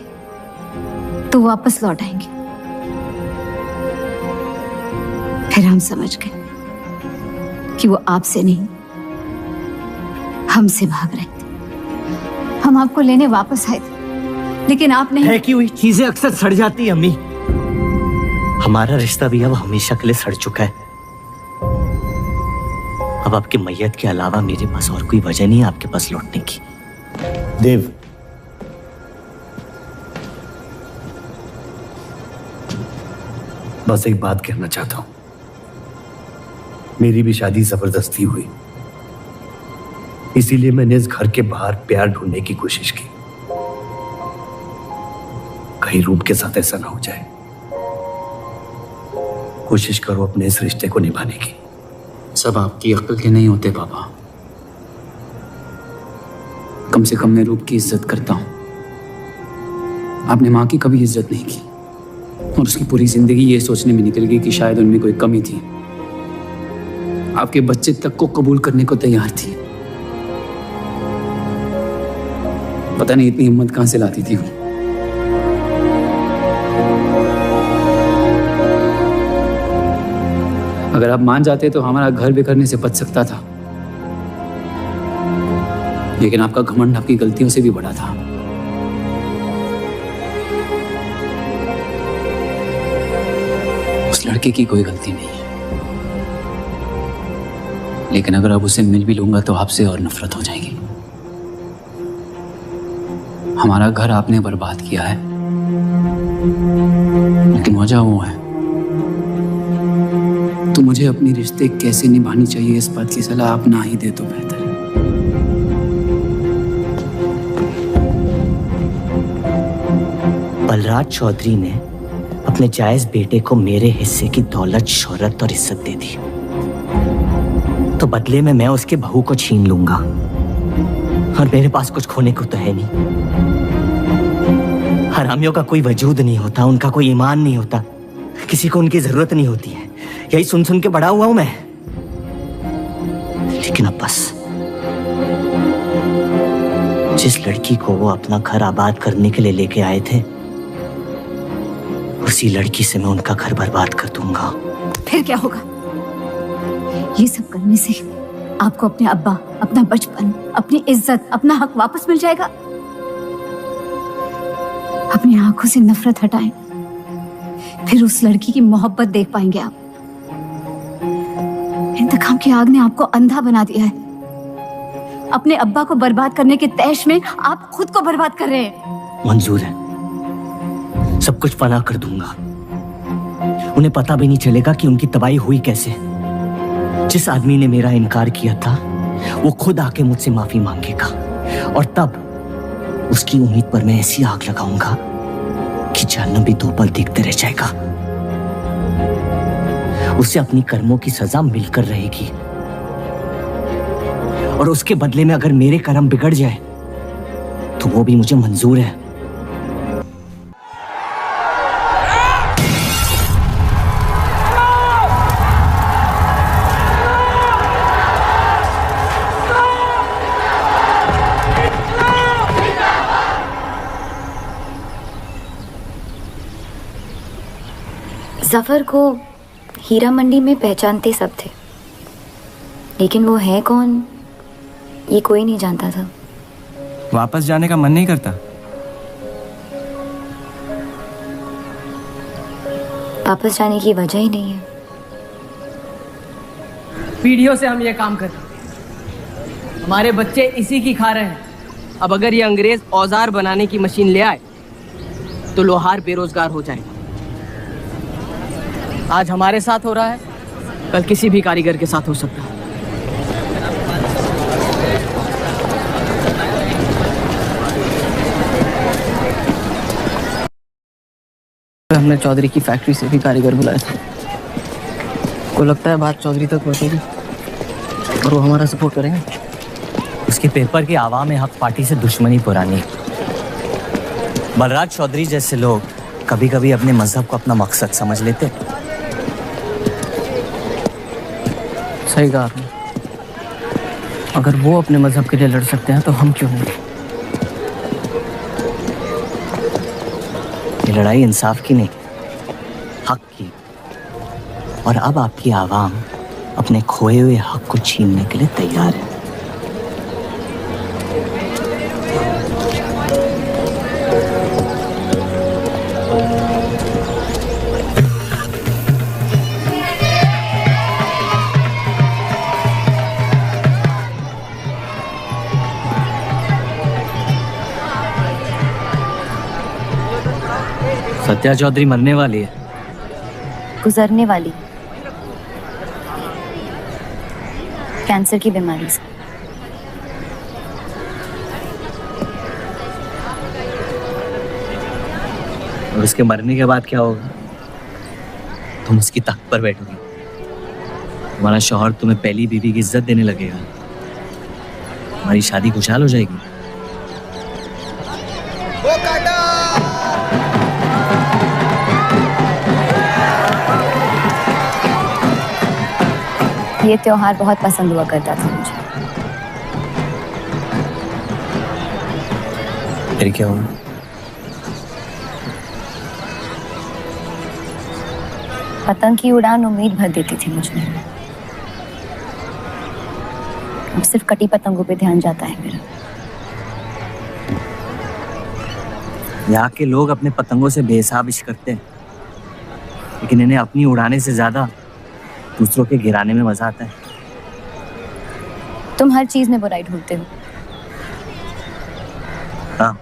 तो वापस लौट आएंगे। फिर हम समझ गए कि वो आपसे नहीं हमसे भाग रहे थे। हम आपको लेने वापस आए थे, लेकिन आप नहीं। फेंकी हुई चीजें अक्सर सड़ जाती है अम्मी। हमारा रिश्ता भी अब हमेशा के लिए सड़ चुका है। अब आपकी मैयत के अलावा मेरे पास और कोई वजह नहीं है आपके पास लौटने की। देव, बस एक बात कहना चाहता हूं। मेरी भी शादी जबरदस्ती हुई, इसीलिए मैंने इस घर के बाहर प्यार ढूंढने की कोशिश की। कहीं रूप के साथ ऐसा ना हो जाए। कोशिश करो अपने इस रिश्ते को निभाने की। सब आपकी अक्ल के नहीं होते पापा। कम से कम मैं रूप की इज्जत करता हूं। आपने माँ की कभी इज्जत नहीं की और उसकी पूरी जिंदगी ये सोचने में निकल गई कि शायद उनमें कोई कमी थी। आपके बच्चे तक को कबूल करने को तैयार थी। पता नहीं इतनी हिम्मत कहां से लाती थी वो। अगर आप मान जाते तो हमारा घर बिखरने से बच सकता था, लेकिन आपका घमंड आपकी गलतियों से भी बड़ा था। उस लड़के की कोई गलती नहीं है, लेकिन अगर अब उसे मिल भी लूंगा तो आपसे और नफरत हो जाएगी। हमारा घर आपने बर्बाद किया है, लेकिन वजह वो है। तो मुझे अपनी रिश्ते कैसे निभानी चाहिए इस बात की सलाह आप ना ही दे तो बेहतर है। बलराज चौधरी ने अपने जायज बेटे को मेरे हिस्से की दौलत, शोहरत और इज्जत दे दी, तो बदले में मैं उसके बहू को छीन लूंगा। और मेरे पास कुछ खोने को तो है नहीं। हरामियों का कोई वजूद नहीं होता, उनका कोई ईमान नहीं होता, किसी को उनकी जरूरत नहीं होती है। यही सुन सुन के बड़ा हुआ हूं मैं। लेकिन अब बस, जिस लड़की को वो अपना घर आबाद करने के लिए लेके आए थे, उसी लड़की से मैं उनका घर बर्बाद कर दूंगा। फिर क्या होगा? ये सब करने से आपको अपने अब्बा, अपना बचपन, अपनी इज्जत, अपना हक वापस मिल जाएगा। अपनी आंखों से नफरत हटाएं, फिर उस लड़की की मोहब्बत देख पाएंगे आप। इंतकाम की आग ने आपको अंधा बना दिया है। अपने अब्बा को बर्बाद करने के तैश में आप खुद को बर्बाद कर रहे हैं। मंजूर है, सब कुछ फना कर दूंगा। उन्हें पता भी नहीं चलेगा कि उनकी तबाही हुई कैसे। जिस आदमी ने मेरा इनकार किया था, वो खुद आके मुझसे माफी मांगेगा, और तब उसकी उम्मीद पर मैं ऐसी आग लगाऊंगा कि जहन्नम भी 2 पल देखते रह जाएगा। उसे अपनी कर्मों की सजा मिलकर रहेगी, और उसके बदले में अगर मेरे कर्म बिगड़ जाए तो वो भी मुझे मंजूर है। जफर को हीरा मंडी में पहचानते सब थे, लेकिन वो है कौन ये कोई नहीं जानता था। वापस जाने का मन नहीं करता? वापस जाने की वजह ही नहीं है। पीढ़ियों से हम ये काम कर रहे हैं, हमारे बच्चे इसी की खा रहे हैं। अब अगर ये अंग्रेज औजार बनाने की मशीन ले आए तो लोहार बेरोजगार हो जाएगा। आज हमारे साथ हो रहा है, कल किसी भी कारीगर के साथ हो सकता है। हमने चौधरी की फैक्ट्री से भी कारीगर बुलाए थे। को लगता है बात चौधरी तक पहुंचेगी और वो हमारा सपोर्ट करेंगे। उसके पेपर की आवाम हक पार्टी से दुश्मनी पुरानी। बलराज चौधरी जैसे लोग कभी कभी अपने मजहब को अपना मकसद समझ लेते। सही कहा आपने। अगर वो अपने मजहब के लिए लड़ सकते हैं तो हम क्यों नहीं? ये लड़ाई इंसाफ की नहीं, हक की। और अब आपकी आवाम अपने खोए हुए हक को छीनने के लिए तैयार है। सत्या चौधरी मरने वाली है। गुजरने वाली, कैंसर की बीमारी से। और उसके मरने के बाद क्या होगा? तुम उसकी तख्त पर बैठोगी, तुम्हारा शौहर तुम्हें पहली बीवी की इज्जत देने लगेगा, तुम्हारी शादी खुशहाल हो जाएगी। ये त्योहार बहुत पसंद हुआ करता था मुझे। फिर क्या हुआ? पतंग की उड़ान उम्मीद भर देती थी मुझे। अब सिर्फ कटी पतंगों पे ध्यान जाता है मेरा। यहाँ के लोग अपने पतंगों से बेहिसाब इश्क करते हैं, लेकिन इन्हें अपनी उड़ाने से ज्यादा दूसरों के गिराने में मजा आता है। तुम हर चीज में बुराई ढूंढते हो। हाँ,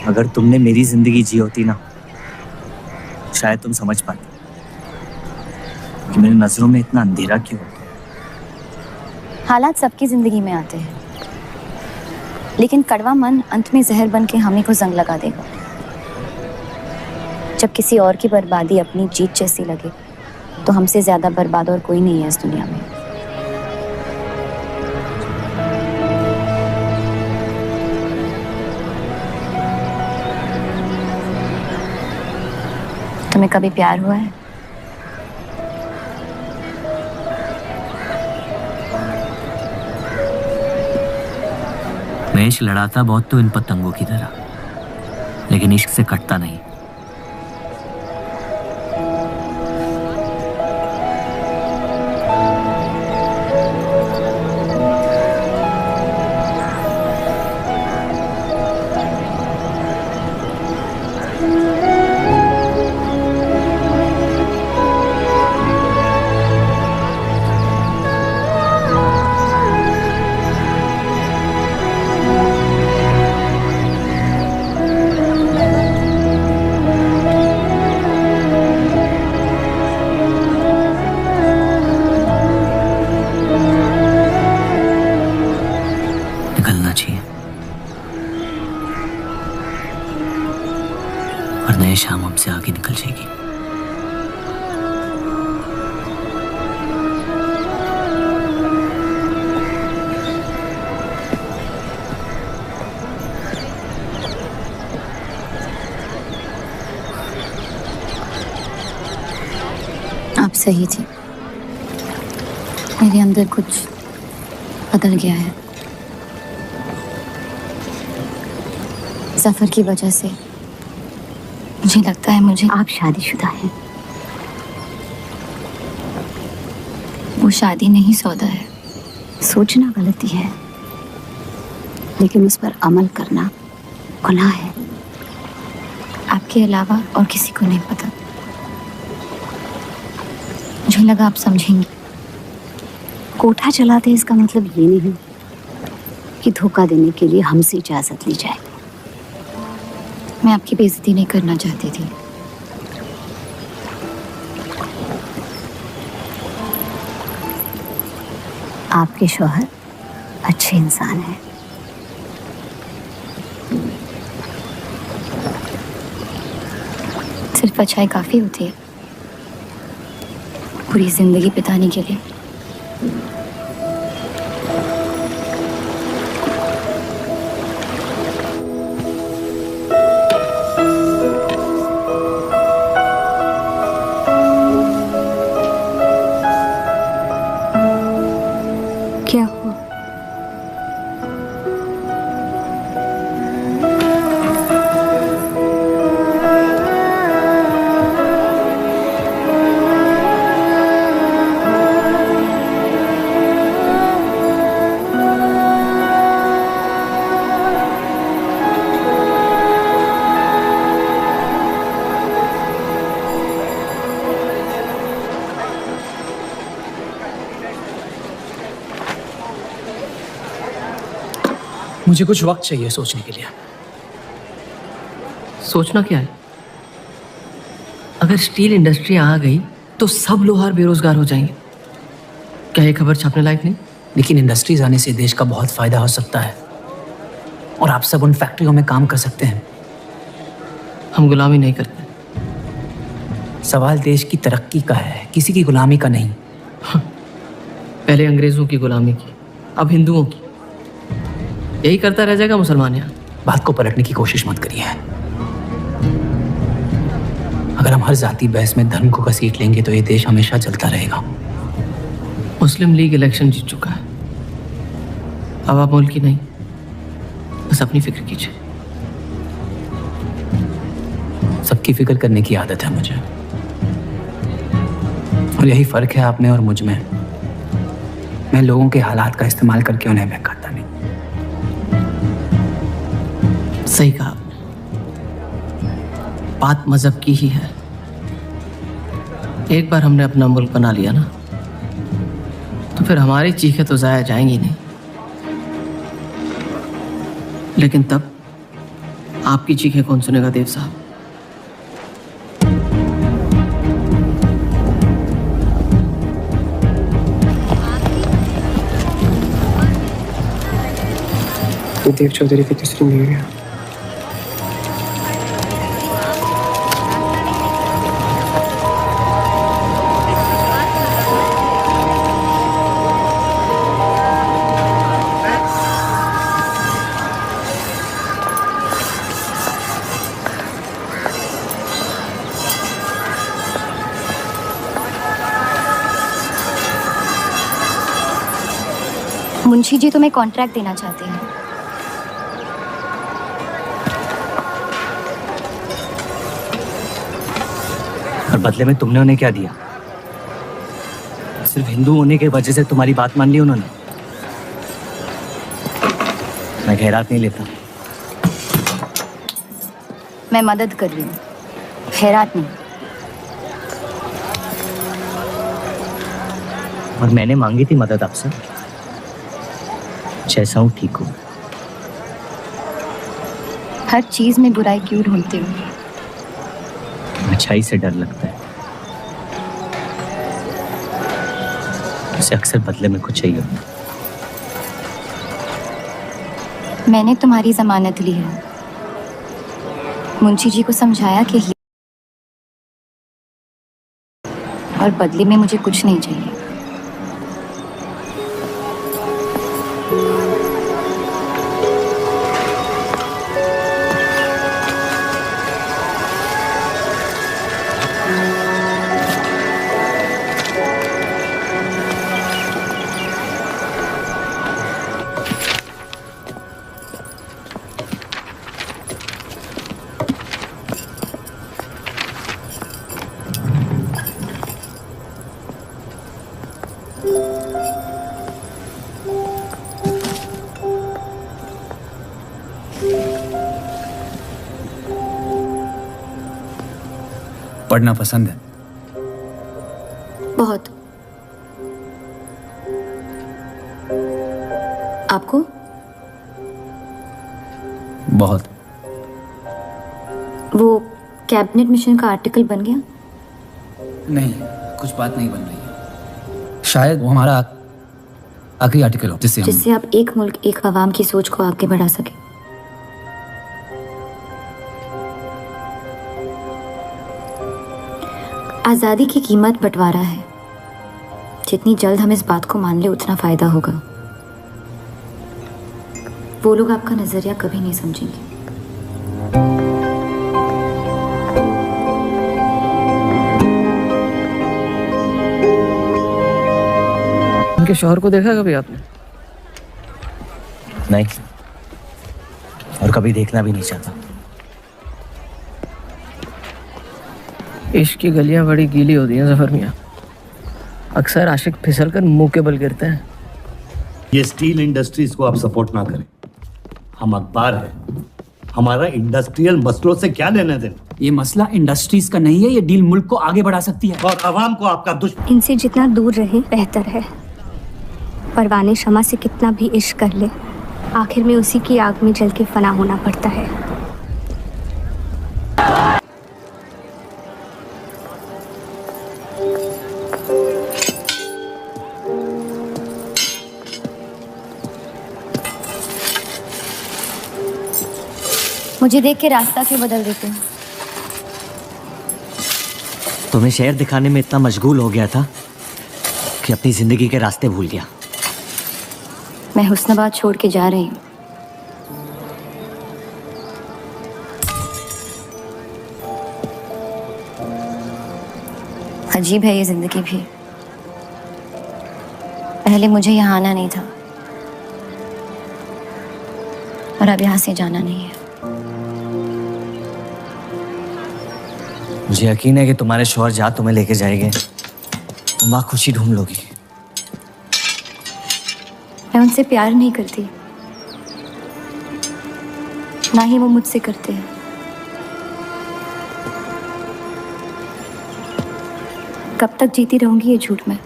अगर तुमने मेरी जिंदगी जी होती ना, शायद तुम समझ पाते कि मेरी नजरों में इतना अंधेरा क्यों होता है। हालात सबकी जिंदगी में आते हैं, लेकिन कड़वा मन अंत में जहर बन के हमें को जंग लगा देगा। जब किसी और की बर्बादी अपनी जीत जैसी लगे, तो हमसे ज्यादा बर्बाद और कोई नहीं है इस दुनिया में। तुम्हें कभी प्यार हुआ है? मैं इश्क लड़ाता बहुत तो इन पतंगों की तरह, लेकिन इश्क से कटता नहीं। वरना ये शाम हमसे आगे निकल जाएगी। आप सही थी, मेरे अंदर कुछ बदल गया है। सफर की वजह से मुझे लगता है मुझे आप शादीशुदा हैं। वो शादी नहीं सौदा है। सोचना गलती है, लेकिन उस पर अमल करना गुनाह है। आपके अलावा और किसी को नहीं पता। मुझे लगा आप समझेंगी। कोठा चलाते इसका मतलब ये नहीं कि धोखा देने के लिए हमसे इजाजत ली जाए। मैं आपकी बेइज्जती नहीं करना चाहती थी। आपके शौहर अच्छे इंसान हैं। सिर्फ अच्छाई काफी होती है पूरी जिंदगी बिताने के लिए। क्या हुआ? मुझे कुछ वक्त चाहिए सोचने के लिए। सोचना क्या है? अगर स्टील इंडस्ट्री आ गई तो सब लोहार बेरोजगार हो जाएंगे। क्या ये खबर छापने लायक नहीं? लेकिन इंडस्ट्रीज आने से देश का बहुत फायदा हो सकता है और आप सब उन फैक्ट्रियों में काम कर सकते हैं। हम गुलामी नहीं करते। सवाल देश की तरक्की का है, किसी की गुलामी का नहीं। पहले अंग्रेजों की गुलामी की, अब हिंदुओं की। यही करता रह जाएगा मुसलमान यहाँ। बात को पलटने की कोशिश मत करिए। अगर हम हर जाति बहस में धर्म को घसीट लेंगे तो ये देश हमेशा चलता रहेगा। मुस्लिम लीग इलेक्शन जीत चुका है। अब आप मुल्क की नहीं, बस अपनी फिक्र कीजिए। सबकी फिक्र करने की आदत है मुझे, और यही फर्क है आप में और मुझ में। मैं लोगों के हालात का इस्तेमाल करके उन्हें बहकाता नहीं। सही कहा आपने। बात मजहब की ही है। एक बार हमने अपना मुल्क बना लिया ना, तो फिर हमारी चीखें तो जाया जाएंगी नहीं। लेकिन तब आपकी चीखें कौन सुनेगा देव साहब? देव चौधरी की तीसरी बीवी है। मुंशी जी तुम्हें कॉन्ट्रैक्ट देना चाहते हैं। और बदले में तुमने उन्हें क्या दिया? सिर्फ हिंदू होने की वजह से तुम्हारी बात मान ली उन्होंने? मैं खैरात नहीं लेता। मैं मदद कर रही हूँ, खैरात नहीं। और मैंने मांगी थी मदद आपसे। जैसा हूँ ठीक हूँ। हर चीज में बुराई क्यों ढूंढते हो? अच्छाई से डर लगता है। उसे अक्सर बदले में कुछ चाहिए होता। मैंने तुम्हारी जमानत ली है। मुंशी जी को समझाया कि और बदले में मुझे कुछ नहीं चाहिए। पढ़ना पसंद है? बहुत। आपको? बहुत। वो कैबिनेट मिशन का आर्टिकल बन गया? नहीं, कुछ बात नहीं बन रही है। शायद वो हमारा आखिरी आर्टिकल हो जिससे आप एक मुल्क एक अवाम की सोच को आगे बढ़ा सके। आज़ादी की कीमत बंटवारा है। जितनी जल्द हम इस बात को मान ले उतना फायदा होगा। वो लोग आपका नजरिया कभी नहीं समझेंगे। उनके शौहर को देखा कभी आपने? नहीं, और कभी देखना भी नहीं चाहता। इश्क की गलियां बड़ी गीली होती हैं जफर मियाँ। अक्सर आशिक फिसल कर मुंह के बल गिरते हैं। ये स्टील इंडस्ट्रीज को आप सपोर्ट ना करें। हम अखबार है, हमारा इंडस्ट्रियल मसलों से क्या लेना देना। ये मसला इंडस्ट्रीज का नहीं है, ये डील मुल्क को आगे बढ़ा सकती है। और आवाम को आपका दुश्मन। इनसे जितना दूर रहे बेहतर है। परवाने शमा से कितना भी इश्क कर ले, आखिर में उसी की आग में जल के फना होना पड़ता है। मुझे देख के रास्ता क्यों बदल देते हो? तुम्हें शहर दिखाने में इतना मशगूल हो गया था कि अपनी जिंदगी के रास्ते भूल गया। मैं हुस्नाबाद छोड़ के जा रही हूँ। अजीब है ये जिंदगी भी। पहले मुझे यहाँ आना नहीं था और अब यहाँ से जाना नहीं है। मुझे यकीन है कि तुम्हारे शौहर जहाँ तुम्हें लेके जाएंगे तुम वहाँ खुशी ढूंढ लोगी। मैं उनसे प्यार नहीं करती, ना ही वो मुझसे करते हैं। कब तक जीती रहूंगी ये झूठ में?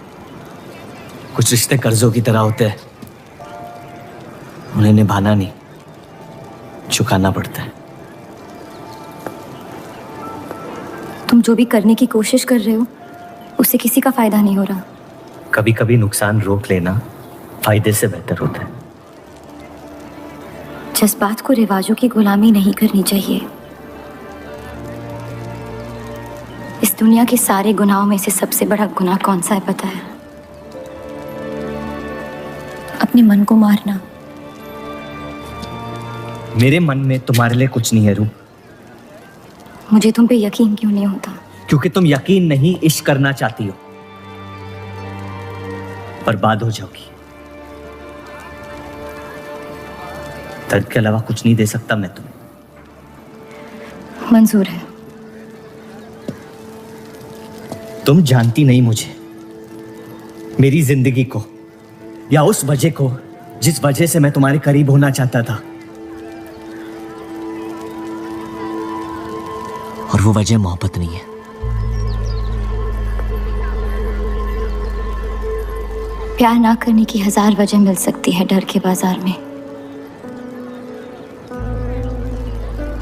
कुछ रिश्ते कर्जों की तरह होते हैं, उन्हें निभाना नहीं, चुकाना पड़ता है। तुम जो भी करने की कोशिश कर रहे हो उससे किसी का फायदा नहीं हो रहा। कभी कभी नुकसान रोक लेना फायदे से बेहतर होता है। जज्बात को रिवाजों की गुलामी नहीं करनी चाहिए। इस दुनिया के सारे गुनाहों में से सबसे बड़ा गुनाह कौन सा है पता है? अपने मन को मारना। मेरे मन में तुम्हारे लिए कुछ नहीं है रूप। मुझे तुम पे यकीन क्यों नहीं होता? क्योंकि तुम यकीन नहीं इश्क करना चाहती हो, बर्बाद हो जाओगी। दर्द के अलावा कुछ नहीं दे सकता मैं तुम्हें। मंजूर है। तुम जानती नहीं मुझे, मेरी जिंदगी को, या उस वजह को जिस वजह से मैं तुम्हारे करीब होना चाहता था। और वो वजह मोहब्बत नहीं है। प्यार ना करने की 1000 वजह मिल सकती है डर के बाजार में,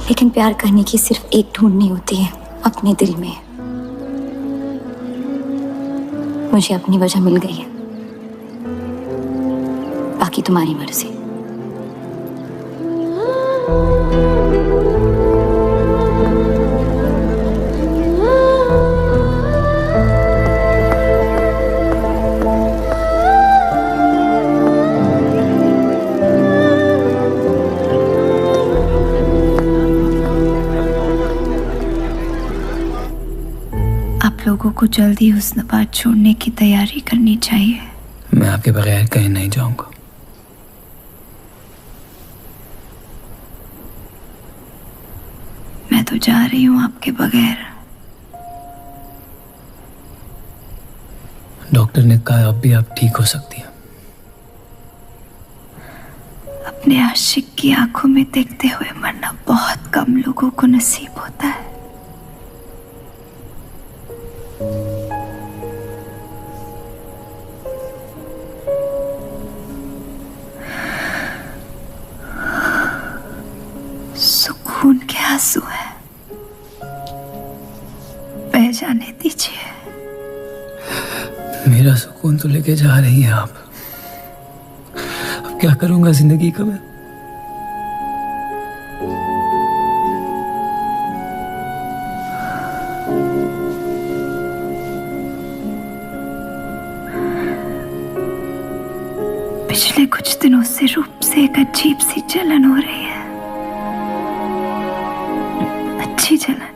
लेकिन प्यार करने की सिर्फ एक ढूंढनी होती है अपने दिल में। मुझे अपनी वजह मिल गई है, बाकी तुम्हारी मर्जी। लोगों को जल्दी हुस्नाबाद छोड़ने की तैयारी करनी चाहिए। मैं आपके बगैर कहीं नहीं जाऊंगा। मैं तो जा रही हूँ आपके बगैर। डॉक्टर ने कहा अब भी आप ठीक हो सकती हैं। अपने आशिक की आंखों में देखते हुए मरना बहुत कम लोगों को नसीब होता है। सुकून के आंसू है, बह जाने दीजिए। मेरा सुकून तो लेके जा रही है आप। अब क्या करूंगा जिंदगी का मैं? पिछले कुछ दिनों से रूप से एक अजीब सी जलन हो रही है, अच्छी जलन।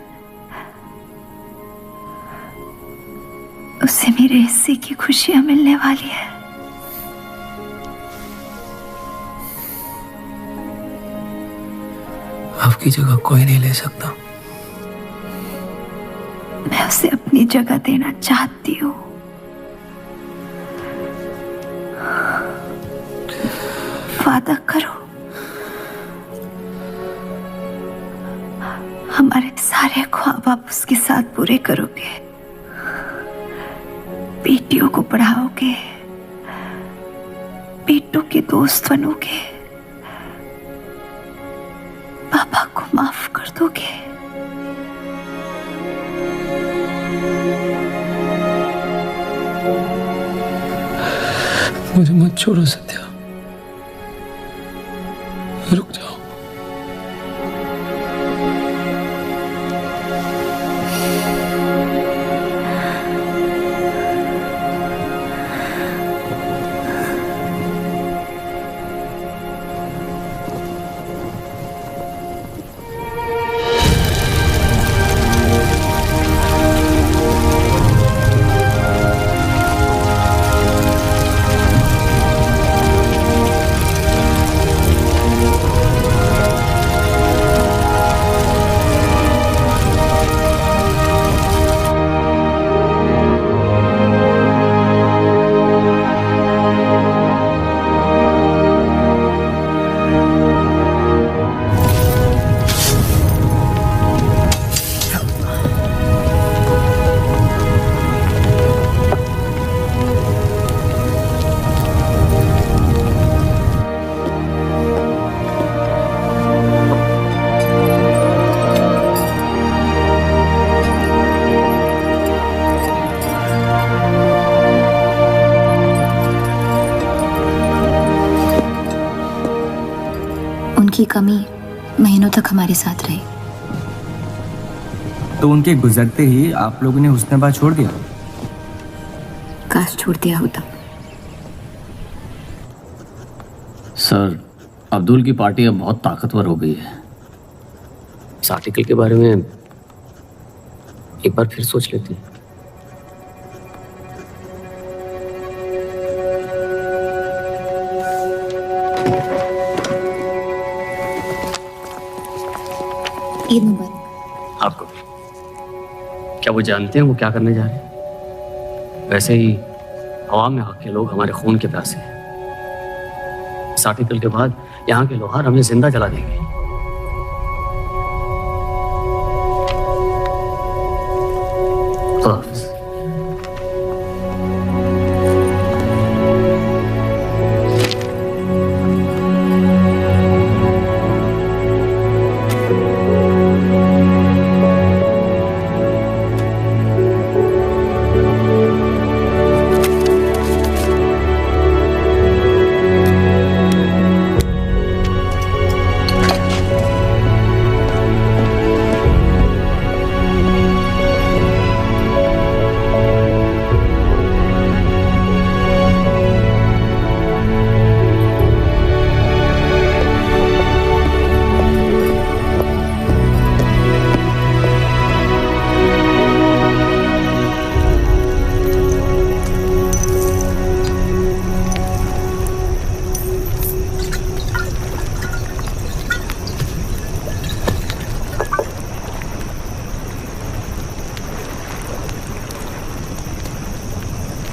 उससे मेरे हिस्से की खुशियां मिलने वाली है। आपकी जगह कोई नहीं ले सकता। मैं उसे अपनी जगह देना चाहती हूँ। वादा करो, हमारे सारे ख्वाब आप उसके साथ पूरे करोगे, बेटियों को पढ़ाओगे, बेटों के दोस्त बनोगे, पापा को माफ कर दोगे। मुझे मत छोड़ो सत्या, रुक जाओ। उनकी कमी महीनों तक हमारे साथ रही। तो उनके गुजरते ही आप लोगों ने हुस्न छोड़ दिया? काश छोड़ दिया होता। सर, अब्दुल की पार्टी अब बहुत ताकतवर हो गई है। इस आर्टिकल के बारे में एक बार फिर सोच लेते हैं। ईद मुबारक। आपको क्या वो जानते हैं वो क्या करने जा रहे हैं? वैसे ही अवाम में हक के लोग हमारे खून के प्यासे हैं। इस आर्टिकल के बाद यहाँ के लोहार हमें जिंदा जला देंगे।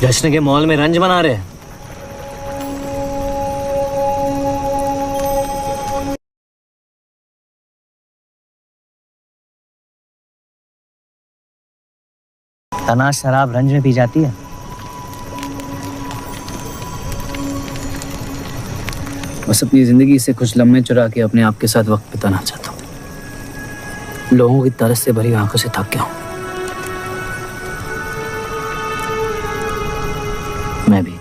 जश्न के मॉल में रंज बना रहे हैं। तना शराब रंज में पी जाती है। बस अपनी जिंदगी से कुछ लम्हे चुरा के अपने आप के साथ वक्त बिताना चाहता हूँ। लोगों की तरस से भरी आंखों से थक गया हूँ। मैं भी।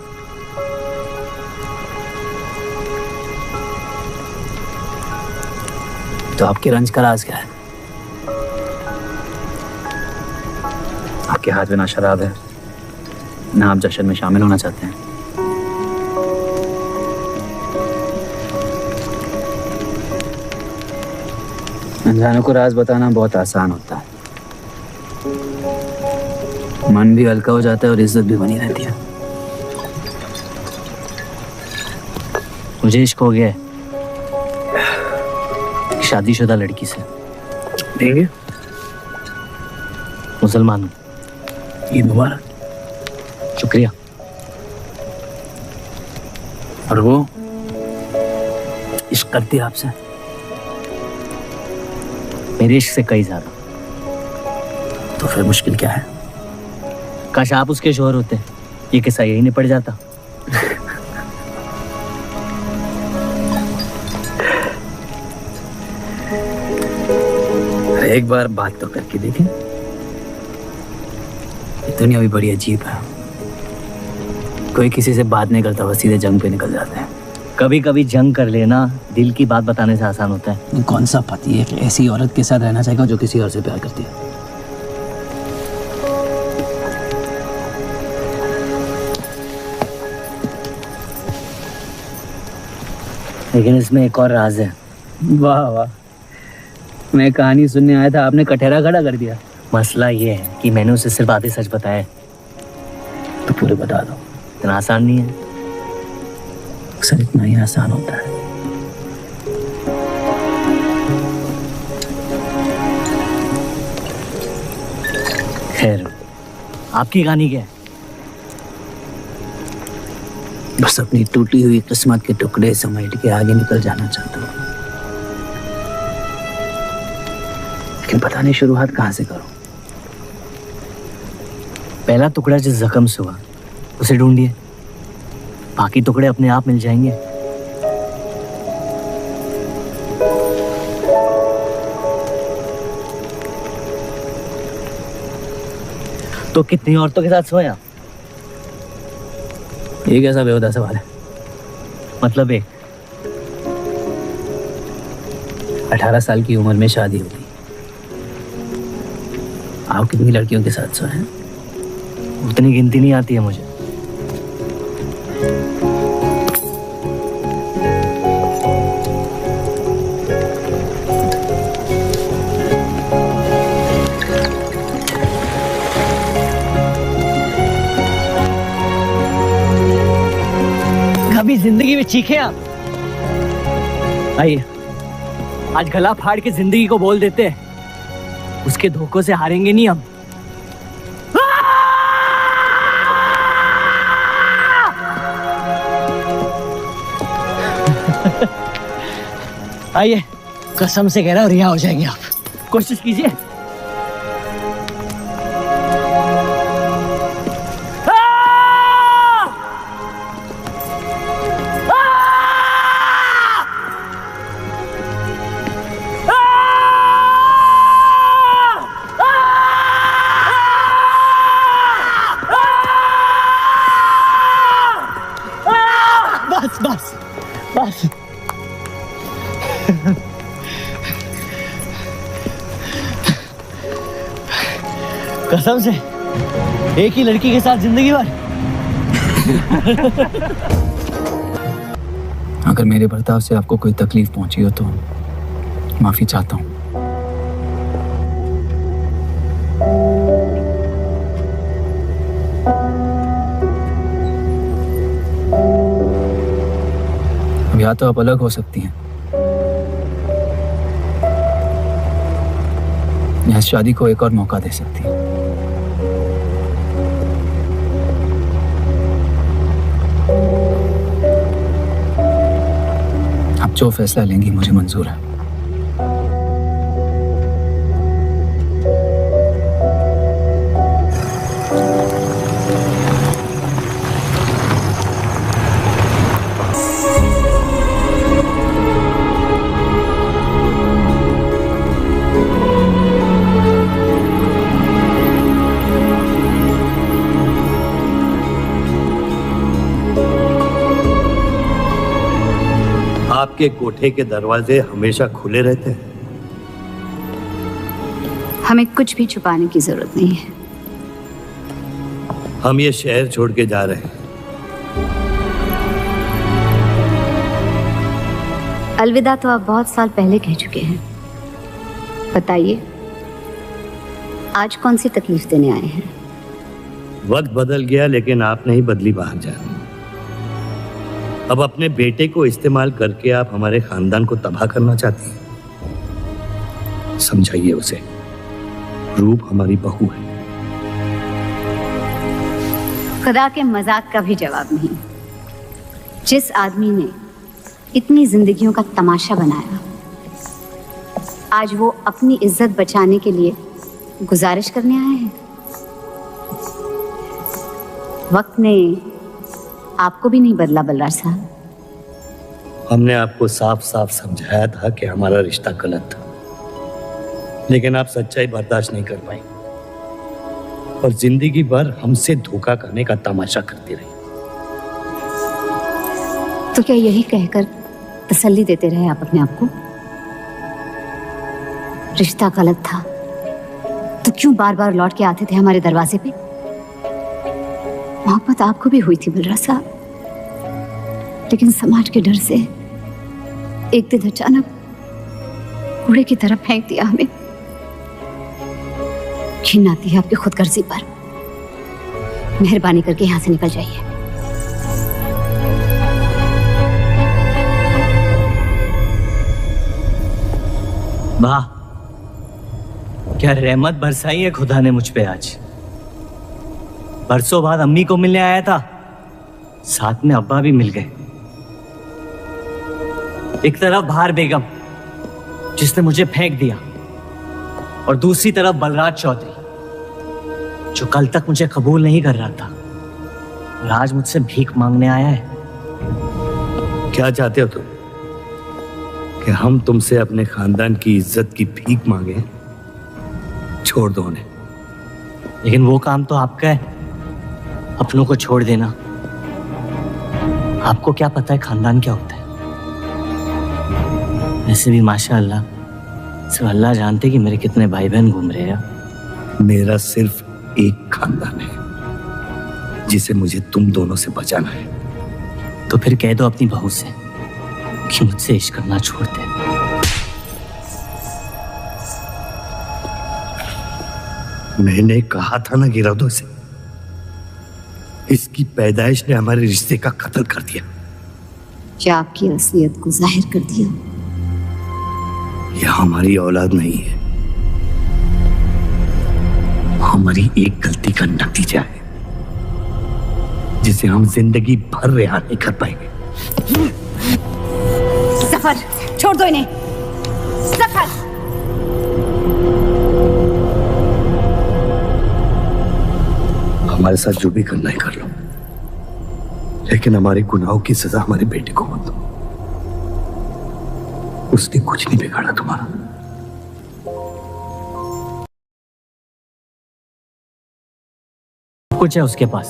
तो आपके रंज का राज क्या है? आपके हाथ में ना शराब है, ना आप जश्न में शामिल होना चाहते हैं। अनजानों को राज बताना बहुत आसान होता है। मन भी हल्का हो जाता है और इज्जत भी बनी रहती है। मुझे इश्क हो गया है शादीशुदा लड़की से। देंगे? मुसलमान हूँ। ईद मुबारक। शुक्रिया। और वो इश्क करती है आपसे? मेरे इश्क से कई ज्यादा। तो फिर मुश्किल क्या है? काश आप उसके शोहर होते, ये किस्सा यही निपट जाता। एक बार बात तो करके देखें। दुनिया भी बड़ी अजीब है। कोई किसी से बात नहीं करता, बस सीधे जंग पे निकल जाते हैं। कभी कभी जंग कर लेना दिल की बात बताने से आसान होता है। कौन सा पति एक ऐसी औरत के साथ रहना चाहेगा जो किसी और से प्यार करती है? लेकिन इसमें एक और राज है। वाह वाह, मैं कहानी सुनने आया था, आपने कटहरा खड़ा कर दिया। मसला ये है कि मैंने उसे सिर्फ आधे सच बताया। तो पूरे बता दो। इतना आसान नहीं है। अक्सर इतना ही आसान होता है। खैर, आपकी कहानी क्या है? बस अपनी टूटी हुई किस्मत के टुकड़े समेट के आगे निकल जाना चाहता हूँ, लेकिन पता नहीं शुरुआत कहाँ से करूं। पहला टुकड़ा जिस जख्म से हुआ उसे ढूंढिए, बाकी टुकड़े अपने आप मिल जाएंगे। तो कितनी औरतों के साथ सोया? ये कैसा बेहुदा सवाल है? मतलब एक 18 साल की उम्र में शादी हो गई। आप कितनी लड़कियों के साथ सोए हैं? उतनी गिनती नहीं आती है मुझे। कभी जिंदगी में चीखे आप? आइए, आज गला फाड़ के जिंदगी को बोल देते हैं। उसके धोखों से हारेंगे नहीं हम। आइए, कसम से कह रहा हूं रिहा हो जाएंगे आप। कोशिश कीजिए। बस बस बस। कसम से एक ही लड़की के साथ जिंदगी भर। अगर मेरे बर्ताव से आपको कोई तकलीफ पहुंची हो तो माफी चाहता हूं। अब या तो आप अलग हो सकती हैं या इस शादी को एक और मौका दे सकती हैं। आप जो फैसला लेंगी मुझे मंजूर है। आपके कोठे के दरवाजे हमेशा खुले रहते हैं? हमें कुछ भी छुपाने की जरूरत नहीं है। हम ये शहर छोड़ के जा रहे हैं। अलविदा तो आप बहुत साल पहले कह चुके हैं। बताइए, आज कौन सी तकलीफ देने आए हैं? वक्त बदल गया, लेकिन आप नहीं बदली बाहर जान। अब अपने बेटे को इस्तेमाल करके आप हमारे खानदान को तबाह करना चाहती हैं। समझाइए उसे, रूप हमारी बहू है। खुदा के मजाक का भी जवाब नहीं। जिस आदमी ने इतनी जिंदगियों का तमाशा बनाया, आज वो अपनी इज्जत बचाने के लिए गुजारिश करने आए हैं। वक्त ने आपको भी नहीं बदला बलराज साहब। हमने आपको साफ साफ समझाया था कि हमारा रिश्ता गलत था, लेकिन आप सच्चाई बर्दाश्त नहीं कर पाई और जिंदगी भर हमसे धोखा करने का तमाशा करती रही। तो क्या यही कहकर तसल्ली देते रहे आप अपने आप को? रिश्ता गलत था तो क्यों बार बार लौट के आते थे हमारे दरवाजे पे? मोहब्बत आपको भी हुई थी बलराज साहब, लेकिन समाज के डर से एक दिन अचानक कूड़े की तरफ फेंक दिया हमें। घिन आती है आपकी खुदगर्जी पर। मेहरबानी करके यहां से निकल जाइए। वाह, क्या रहमत बरसाई है खुदा ने मुझ पे आज। बरसों बाद अम्मी को मिलने आया था, साथ में अब्बा भी मिल गए। एक तरफ बहार बेगम जिसने मुझे फेंक दिया, और दूसरी तरफ बलराज चौधरी जो कल तक मुझे कबूल नहीं कर रहा था और आज मुझसे भीख मांगने आया है। क्या चाहते हो तुम? कि हम तुमसे अपने खानदान की इज्जत की भीख मांगे? छोड़ दो उन्हें। लेकिन वो काम तो आपका है, अपनों को छोड़ देना। आपको क्या पता है खानदान क्या होता है? वैसे भी माशाअल्लाह सिर्फ अल्लाह जानते कि मेरे कितने भाई बहन घूम रहे हैं। मेरा सिर्फ एक खानदान है जिसे मुझे तुम दोनों से बचाना है। तो फिर कह दो अपनी बहू से कि मुझसे इश्क करना छोड़ दे। मैंने कहा था ना, गिरा दो इसे। इसकी पैदाइश ने हमारे रिश्ते का कत्ल कर दिया। क्या आपकी असलियत को जाहिर कर दिया? यह हमारी औलाद नहीं है, हमारी एक गलती का नतीजा है जिसे हम जिंदगी भर रिहा नहीं कर पाएंगे। जफर, छोड़ दो इन्हें। जफर, हमारे साथ जो भी करना है कर लो, लेकिन हमारे गुनाहों की सजा हमारे बेटे को मत दो। उसने कुछ नहीं बिगाड़ा तुम्हारा। कुछ है उसके पास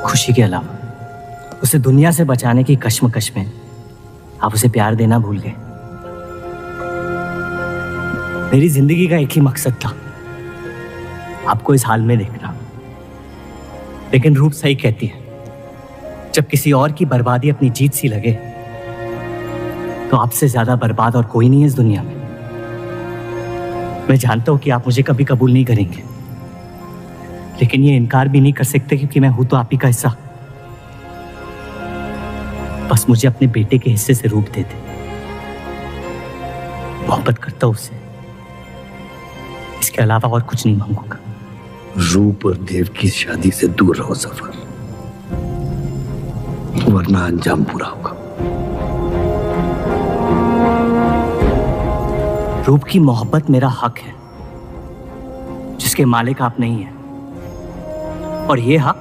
खुशी के अलावा। उसे दुनिया से बचाने की कश्मकश में आप उसे प्यार देना भूल गए। मेरी जिंदगी का एक ही मकसद था, आपको इस हाल में देखना। लेकिन रूप सही कहती है, जब किसी और की बर्बादी अपनी जीत सी लगे तो आपसे ज्यादा बर्बाद और कोई नहीं है इस दुनिया में। मैं जानता हूं कि आप मुझे कभी कबूल नहीं करेंगे, लेकिन ये इनकार भी नहीं कर सकते क्योंकि मैं हूं तो आप ही का हिस्सा। बस मुझे अपने बेटे के हिस्से से रूप दे दे। मोहब्बत करता हूं उससे, इसके अलावा और कुछ नहीं मांगूंगा। रूप और देव की शादी से दूर रहो सफर, वरना अंजाम बुरा होगा। रूप की मोहब्बत मेरा हक है जिसके मालिक आप नहीं हैं, और ये हक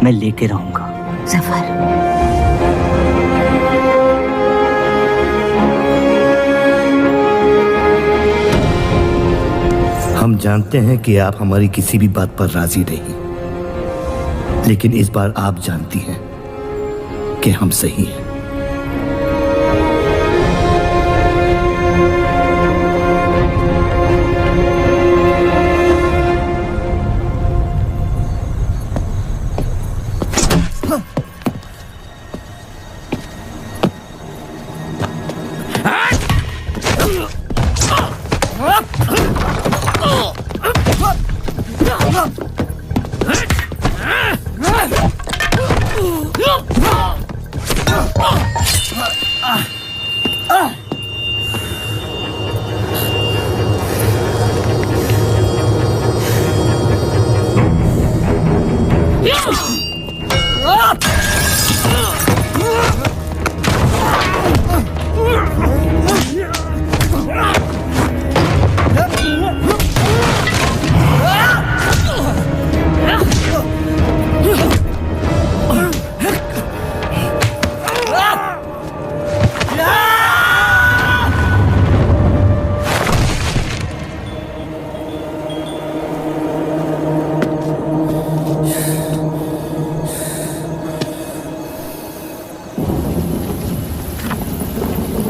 मैं लेके रहूंगा। जफर, हम जानते हैं कि आप हमारी किसी भी बात पर राजी नहीं, लेकिन इस बार आप जानती हैं कि हम सही हैं।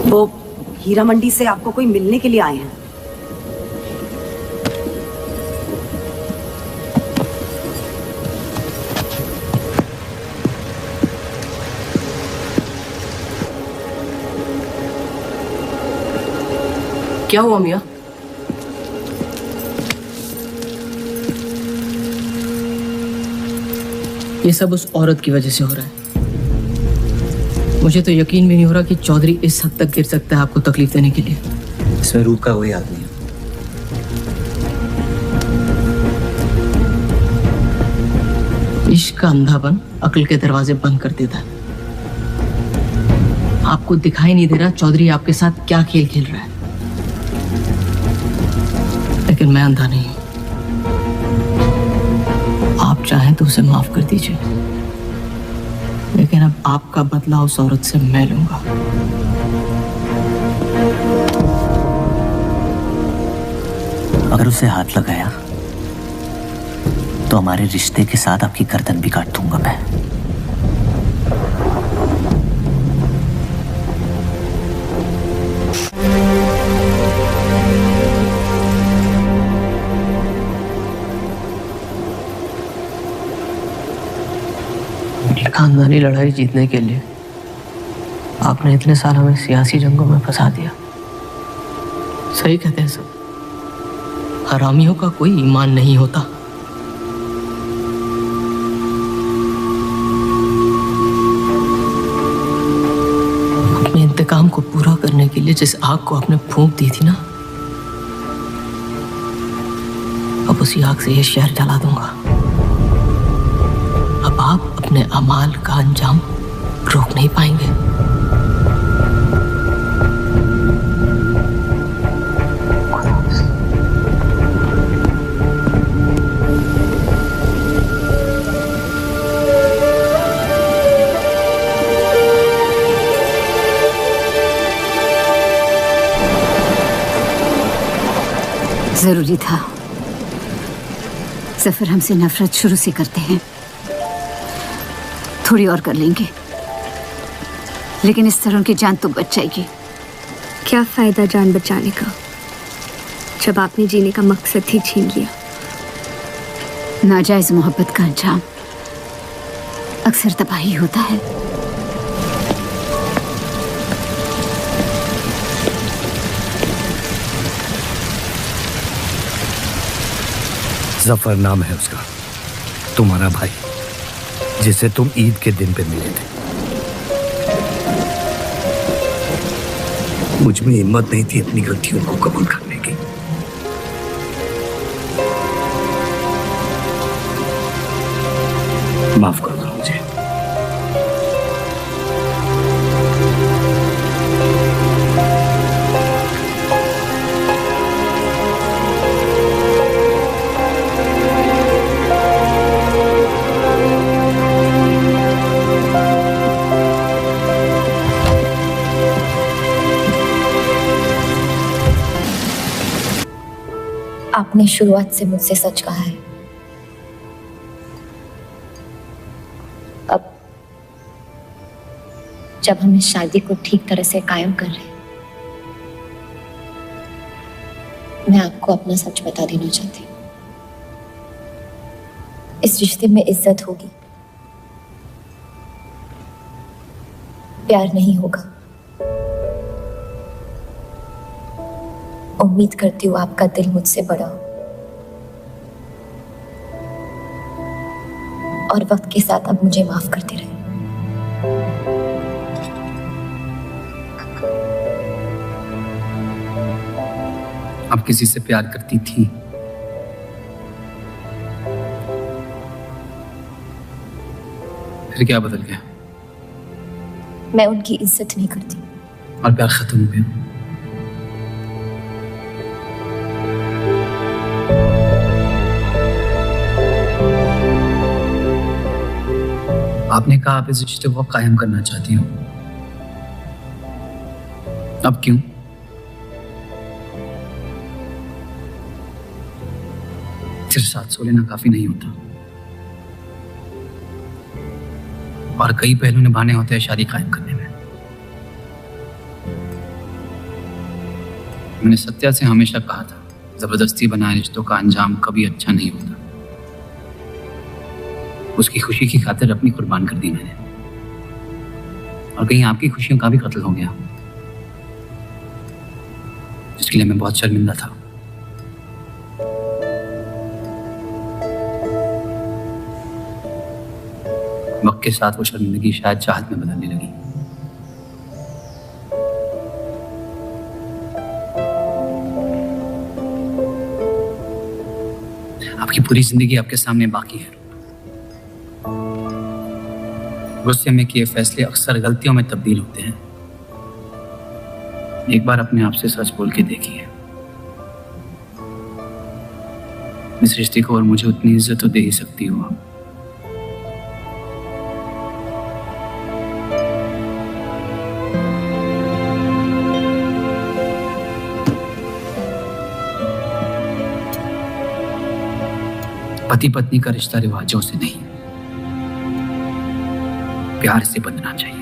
वो हीरा मंडी से आपको कोई मिलने के लिए आए हैं। क्या हुआ मियाँ? ये सब उस औरत की वजह से हो रहा है। मुझे तो यकीन भी नहीं हो रहा कि चौधरी इस हद तक गिर सकता है आपको तकलीफ देने के लिए। इसमें रूप का कोई आदमी है। इश्क का अंधापन अक्ल के दरवाजे बंद कर देता है। आपको दिखाई नहीं दे रहा चौधरी आपके साथ क्या खेल खेल रहा है, लेकिन मैं अंधा नहीं। आप चाहें तो उसे माफ कर दीजिए, लेकिन अब आपका बदला उस औरत से मैं लूंगा। अगर उसे हाथ लगाया तो हमारे रिश्ते के साथ आपकी गर्दन भी काट दूंगा मैं। खानदानी लड़ाई जीतने के लिए आपने इतने साल हमें सियासी जंगों में फंसा दिया। सही कहते हैं सब, हरामियों का कोई ईमान नहीं होता। अपने इंतकाम को पूरा करने के लिए जिस आग को आपने फूंक दी थी ना, अब उसी आग से ये शहर जला दूंगा। अब आप अपने अमाल का अंजाम रोक नहीं पाएंगे। जरूरी था। जफर हमसे नफरत शुरू से करते हैं, थोड़ी और कर लेंगे, लेकिन इस तरह उनकी जान तो बच जाएगी। क्या फायदा जान बचाने का जब आपने जीने का मकसद ही छीन लिया। नाजायज मोहब्बत का अंजाम अक्सर तबाही होता है। जफर नाम है उसका, तुम्हारा भाई, जिसे तुम ईद के दिन पे मिले थे। मुझ में हिम्मत नहीं थी अपनी गलतियों को कबूल करने की। माफ कर दो मुझे। आपने शुरुआत से मुझसे सच कहा है। अब जब हम इस शादी को ठीक तरह से कायम कर रहे हैं, मैं आपको अपना सच बता देना चाहती हूँ। इस रिश्ते में इज्जत होगी, प्यार नहीं होगा। उम्मीद करती हूँ आपका दिल मुझसे बड़ा हो। और वक्त के साथ अब मुझे माफ करते रहे। आप किसी से प्यार करती थी? फिर क्या बदल गया? मैं उनकी इज्जत नहीं करती। और प्यार खत्म हो गया? आपने कहा आप इस रिश्ते को कायम करना चाहती हो, अब क्यों? सिर्फ 700 लेना काफी नहीं होता, और कई पहलू निभाने होते हैं शादी कायम करने में। मैंने सत्या से हमेशा कहा था, जबरदस्ती बनाए रिश्तों का अंजाम कभी अच्छा नहीं होता। उसकी खुशी की खातिर अपनी कुर्बान कर दी मैंने, और कहीं आपकी खुशियों का भी कत्ल हो गया, जिसके लिए मैं बहुत शर्मिंदा था। वक्त के साथ वो शर्मिंदगी शायद चाहत में बदलने लगी। आपकी पूरी जिंदगी आपके सामने बाकी है। गुस्से में किए फैसले अक्सर गलतियों में तब्दील होते हैं। एक बार अपने आप से सच बोल के देखिए, इस रिश्ते को और मुझे उतनी इज्जत तो दे ही सकती हो आप। पति पत्नी का रिश्ता रिवाजों से नहीं, प्यार से बंधना चाहिए।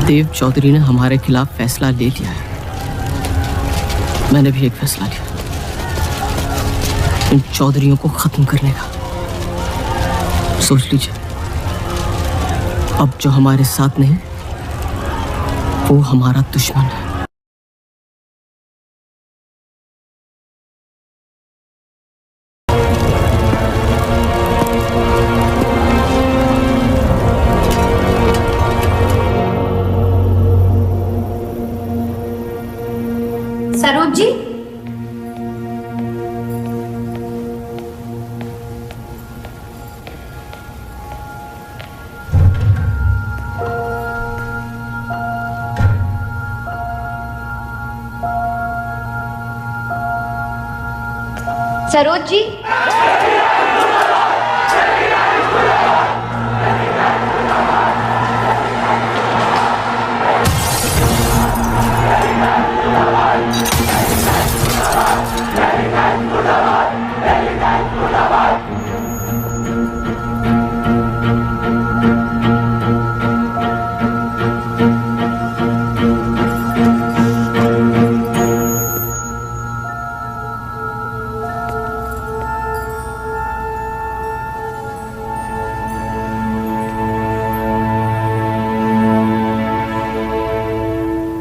देव चौधरी ने हमारे खिलाफ फैसला ले लिया है। मैंने भी एक फैसला लिया, इन चौधरियों को खत्म करने का। सोच लीजिए, अब जो हमारे साथ नहीं, वो हमारा दुश्मन है। सरोज जी, सरोज जी,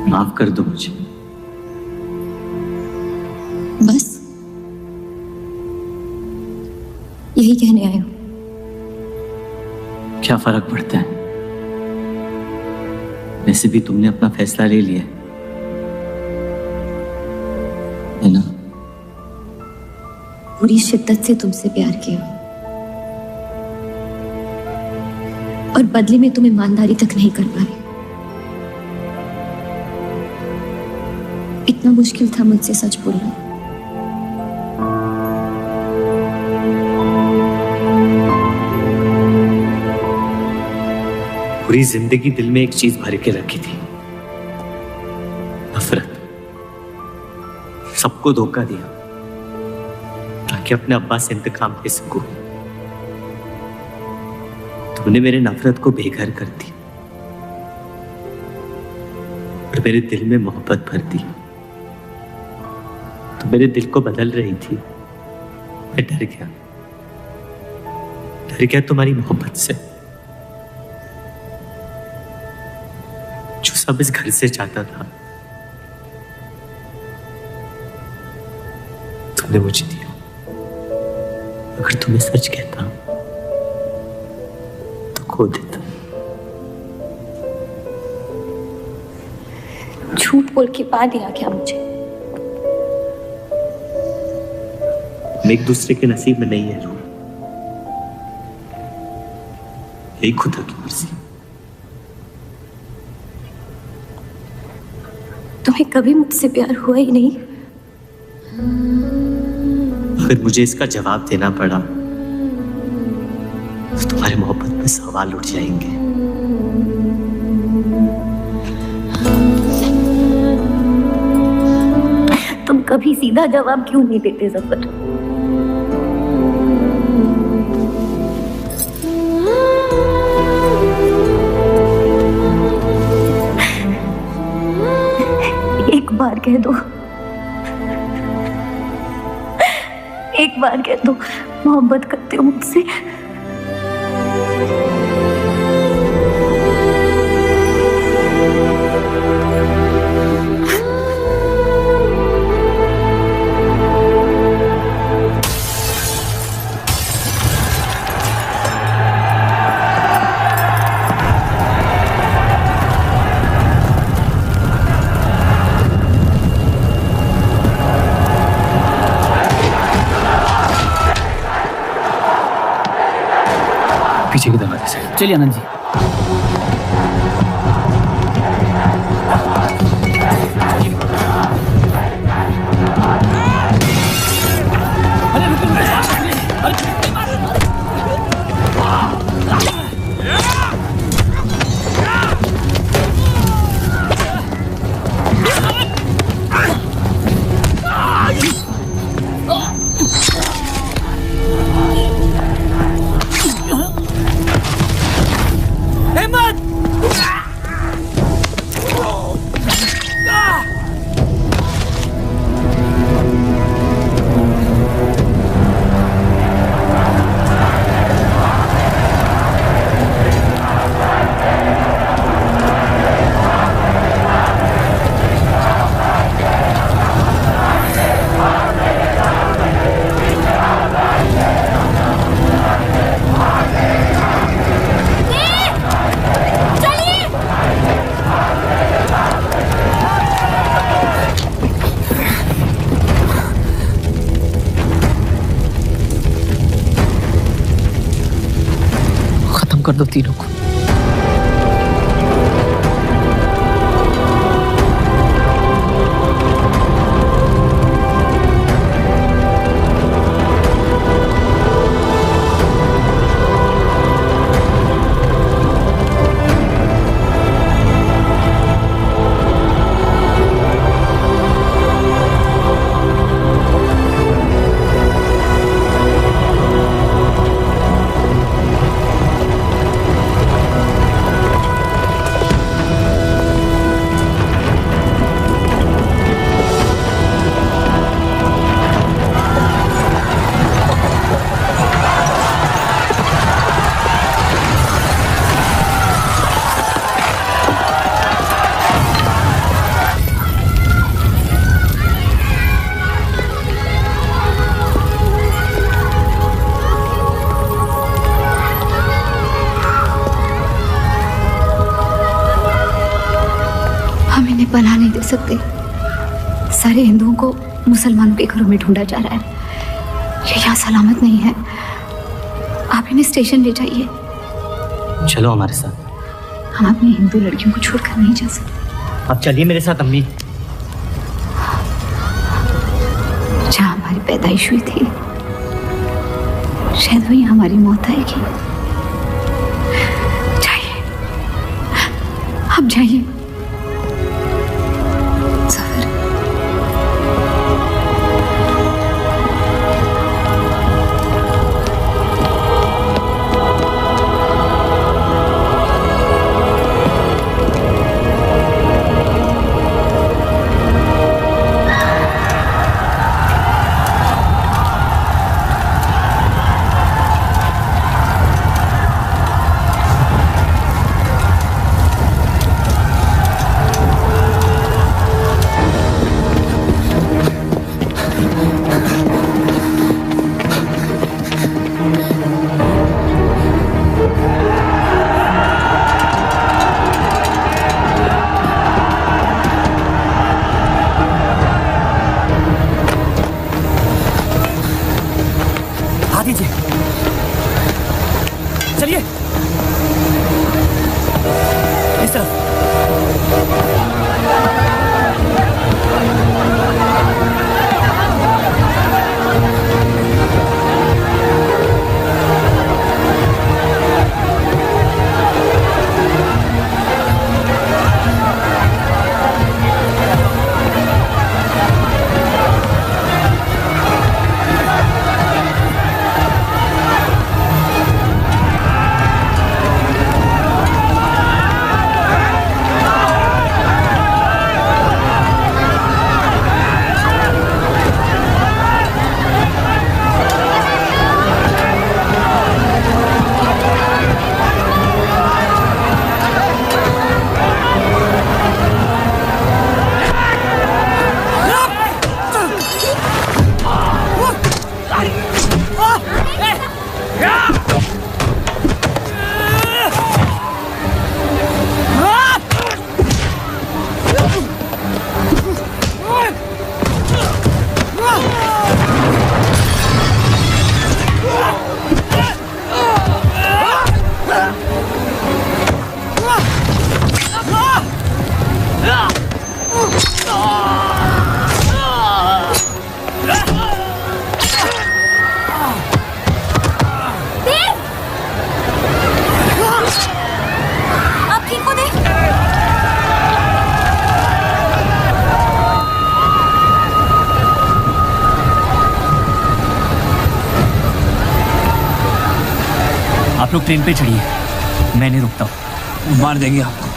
माफ कर दो मुझे। बस यही कहने आए हो? क्या फर्क पड़ता है, वैसे भी तुमने अपना फैसला ले लिया है ना? पूरी शिद्दत से तुमसे प्यार किया, और बदले में तुम ईमानदारी तक नहीं कर पाए। इतना मुश्किल था मुझसे सच बोलना। पूरी जिंदगी दिल में एक चीज भर के रखी थी, नफरत। सबको धोखा दिया ताकि अपने अब्बा से इंतकाम ले सकूं। तुमने मेरे नफरत को बेघर कर दी, और मेरे दिल में मोहब्बत भर दी। तो मेरे दिल को बदल रही थी। मैं डर गया तुम्हारी मोहब्बत से, जो सब इस घर से चाहता था तुमने मुझे दिया। अगर तुम्हें सच कहता तो खो देता। झूठ बोल के पा लिया क्या मुझे? हम एक दूसरे के नसीब में नहीं है रूह, यही खुदा की मर्जी। तुम्हें कभी मुझसे प्यार हुआ ही नहीं? अगर मुझे इसका जवाब देना पड़ा तो तुम्हारे मोहब्बत में सवाल उठ जाएंगे। तुम कभी सीधा जवाब क्यों नहीं देते जफर? एक बार कह दो, एक बार कह दो मोहब्बत करते हो मुझसे। पीछे के दरवाजे से। चलिए आनंद जी। कर दो तीनों को। पनाह नहीं दे सकते। सारे हिंदुओं को मुसलमानों के घरों में ढूंढा जा रहा है। ये यहाँ सलामत नहीं है। आप इन्हें स्टेशन ले जाइए। चलो हमारे साथ। हम अपनी हिंदू लड़कियों को छोड़कर नहीं जा सकते। आप चलिए मेरे साथ अम्मी। जहाँ हमारी पैदाइश हुई थी शायद वही हमारी मौत आएगी। जाइए, आप जाइए। चलिए इस तरफ। आप लोग ट्रेन पे चढ़िए, मैं नहीं रुकता हूँ। मार देंगे आपको।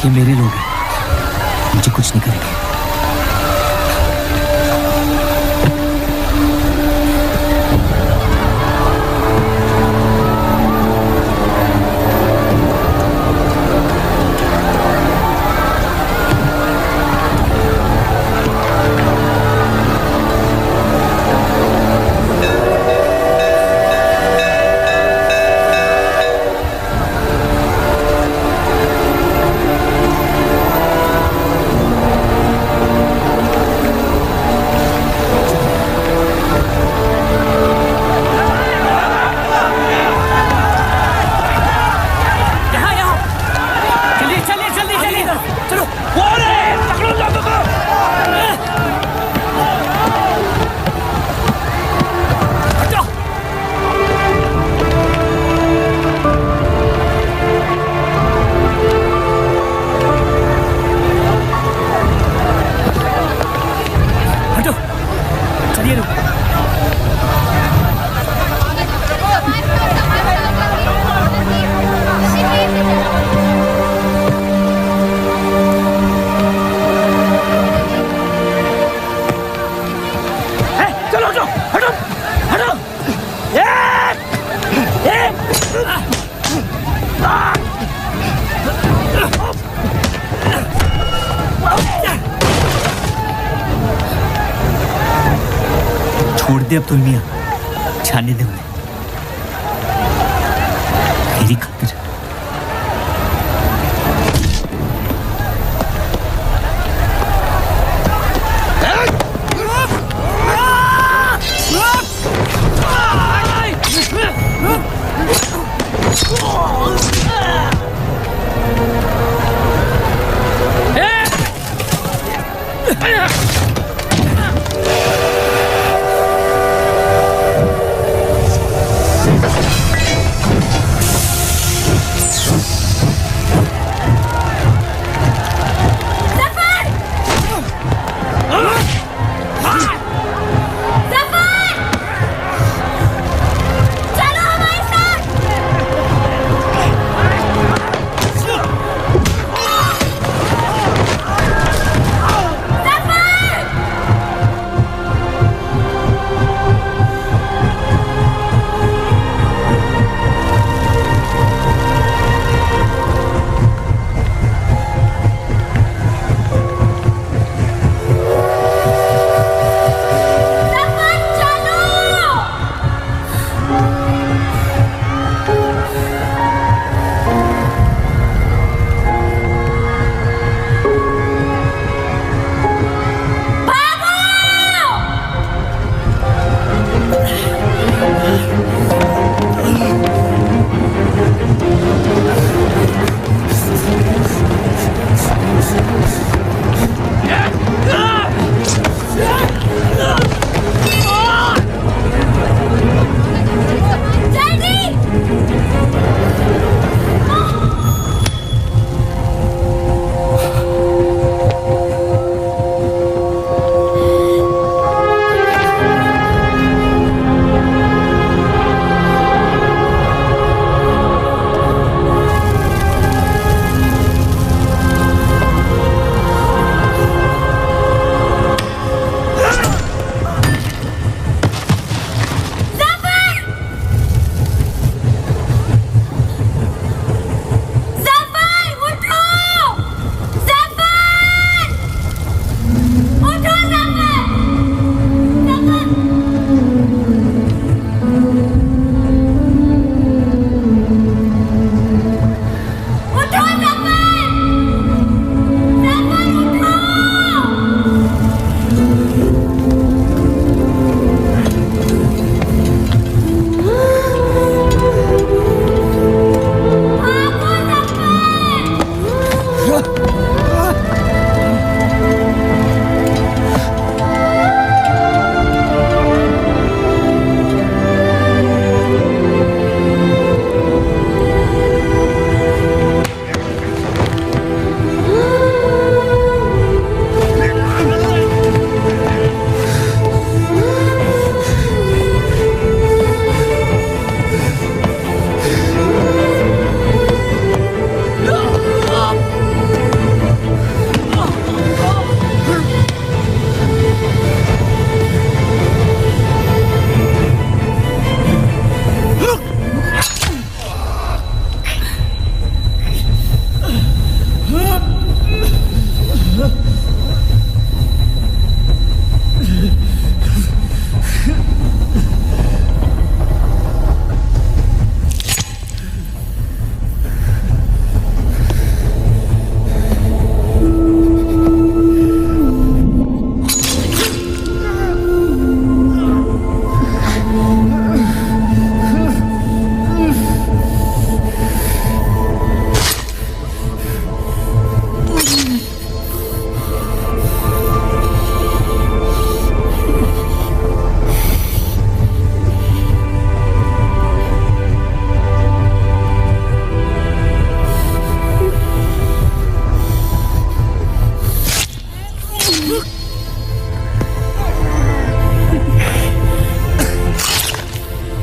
ये मेरे लोग हैं, मुझे कुछ नहीं करेंगे। छोड़ दे अब तो मियां, जाने दे उन्हें मेरी खातिर।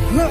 मैं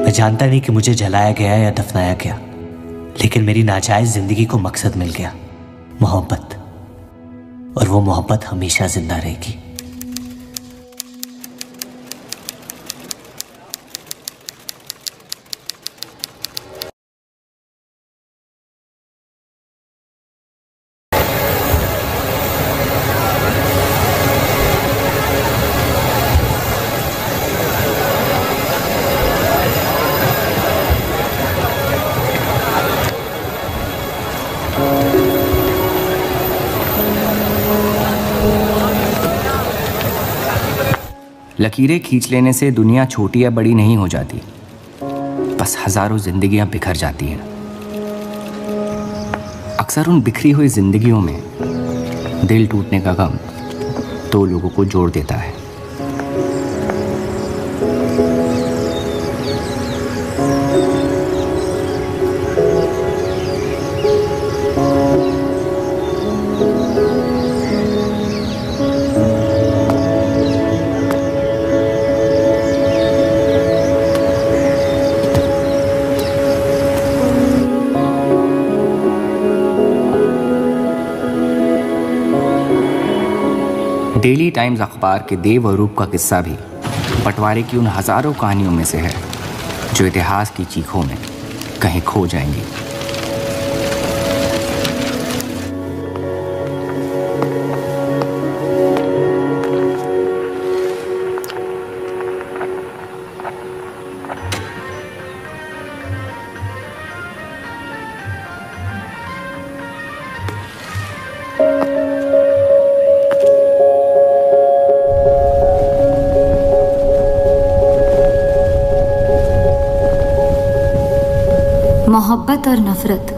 जानता नहीं कि मुझे जलाया गया या दफनाया गया, लेकिन मेरी नाजायज जिंदगी को मकसद मिल गया, मोहब्बत। और वो मोहब्बत हमेशा जिंदा रहेगी। लकीरें खींच लेने से दुनिया छोटी या बड़ी नहीं हो जाती, बस हजारों जिंदगियां बिखर जाती हैं। अक्सर उन बिखरी हुई जिंदगियों में दिल टूटने का गम दो लोगों को जोड़ देता है। डेली टाइम्स अखबार के देव और रूप का किस्सा भी बंटवारे की उन हजारों कहानियों में से है जो इतिहास की चीखों में कहीं खो जाएंगी। मोहब्बत और नफरत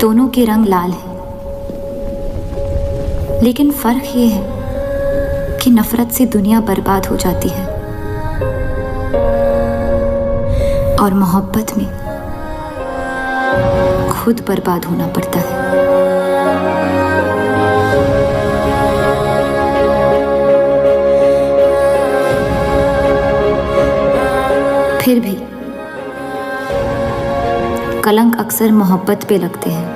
दोनों के रंग लाल हैं, लेकिन फर्क ये है कि नफरत से दुनिया बर्बाद हो जाती है और मोहब्बत में खुद बर्बाद होना पड़ता है। फिर भी कलंक अक्सर मोहब्बत पे लगते हैं।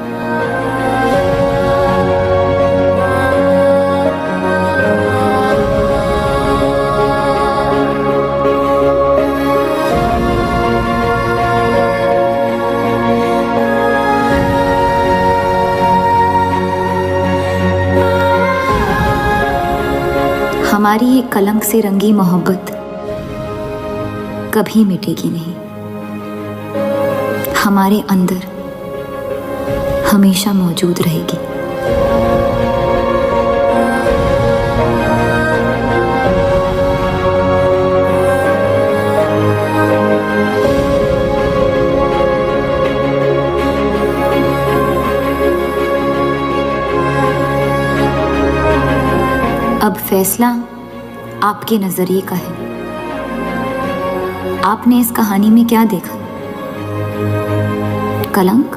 हमारी ये कलंक से रंगी मोहब्बत कभी मिटेगी नहीं, हमारे अंदर हमेशा मौजूद रहेगी। अब फैसला आपके नजरिए का है। आपने इस कहानी में क्या देखा? कलंक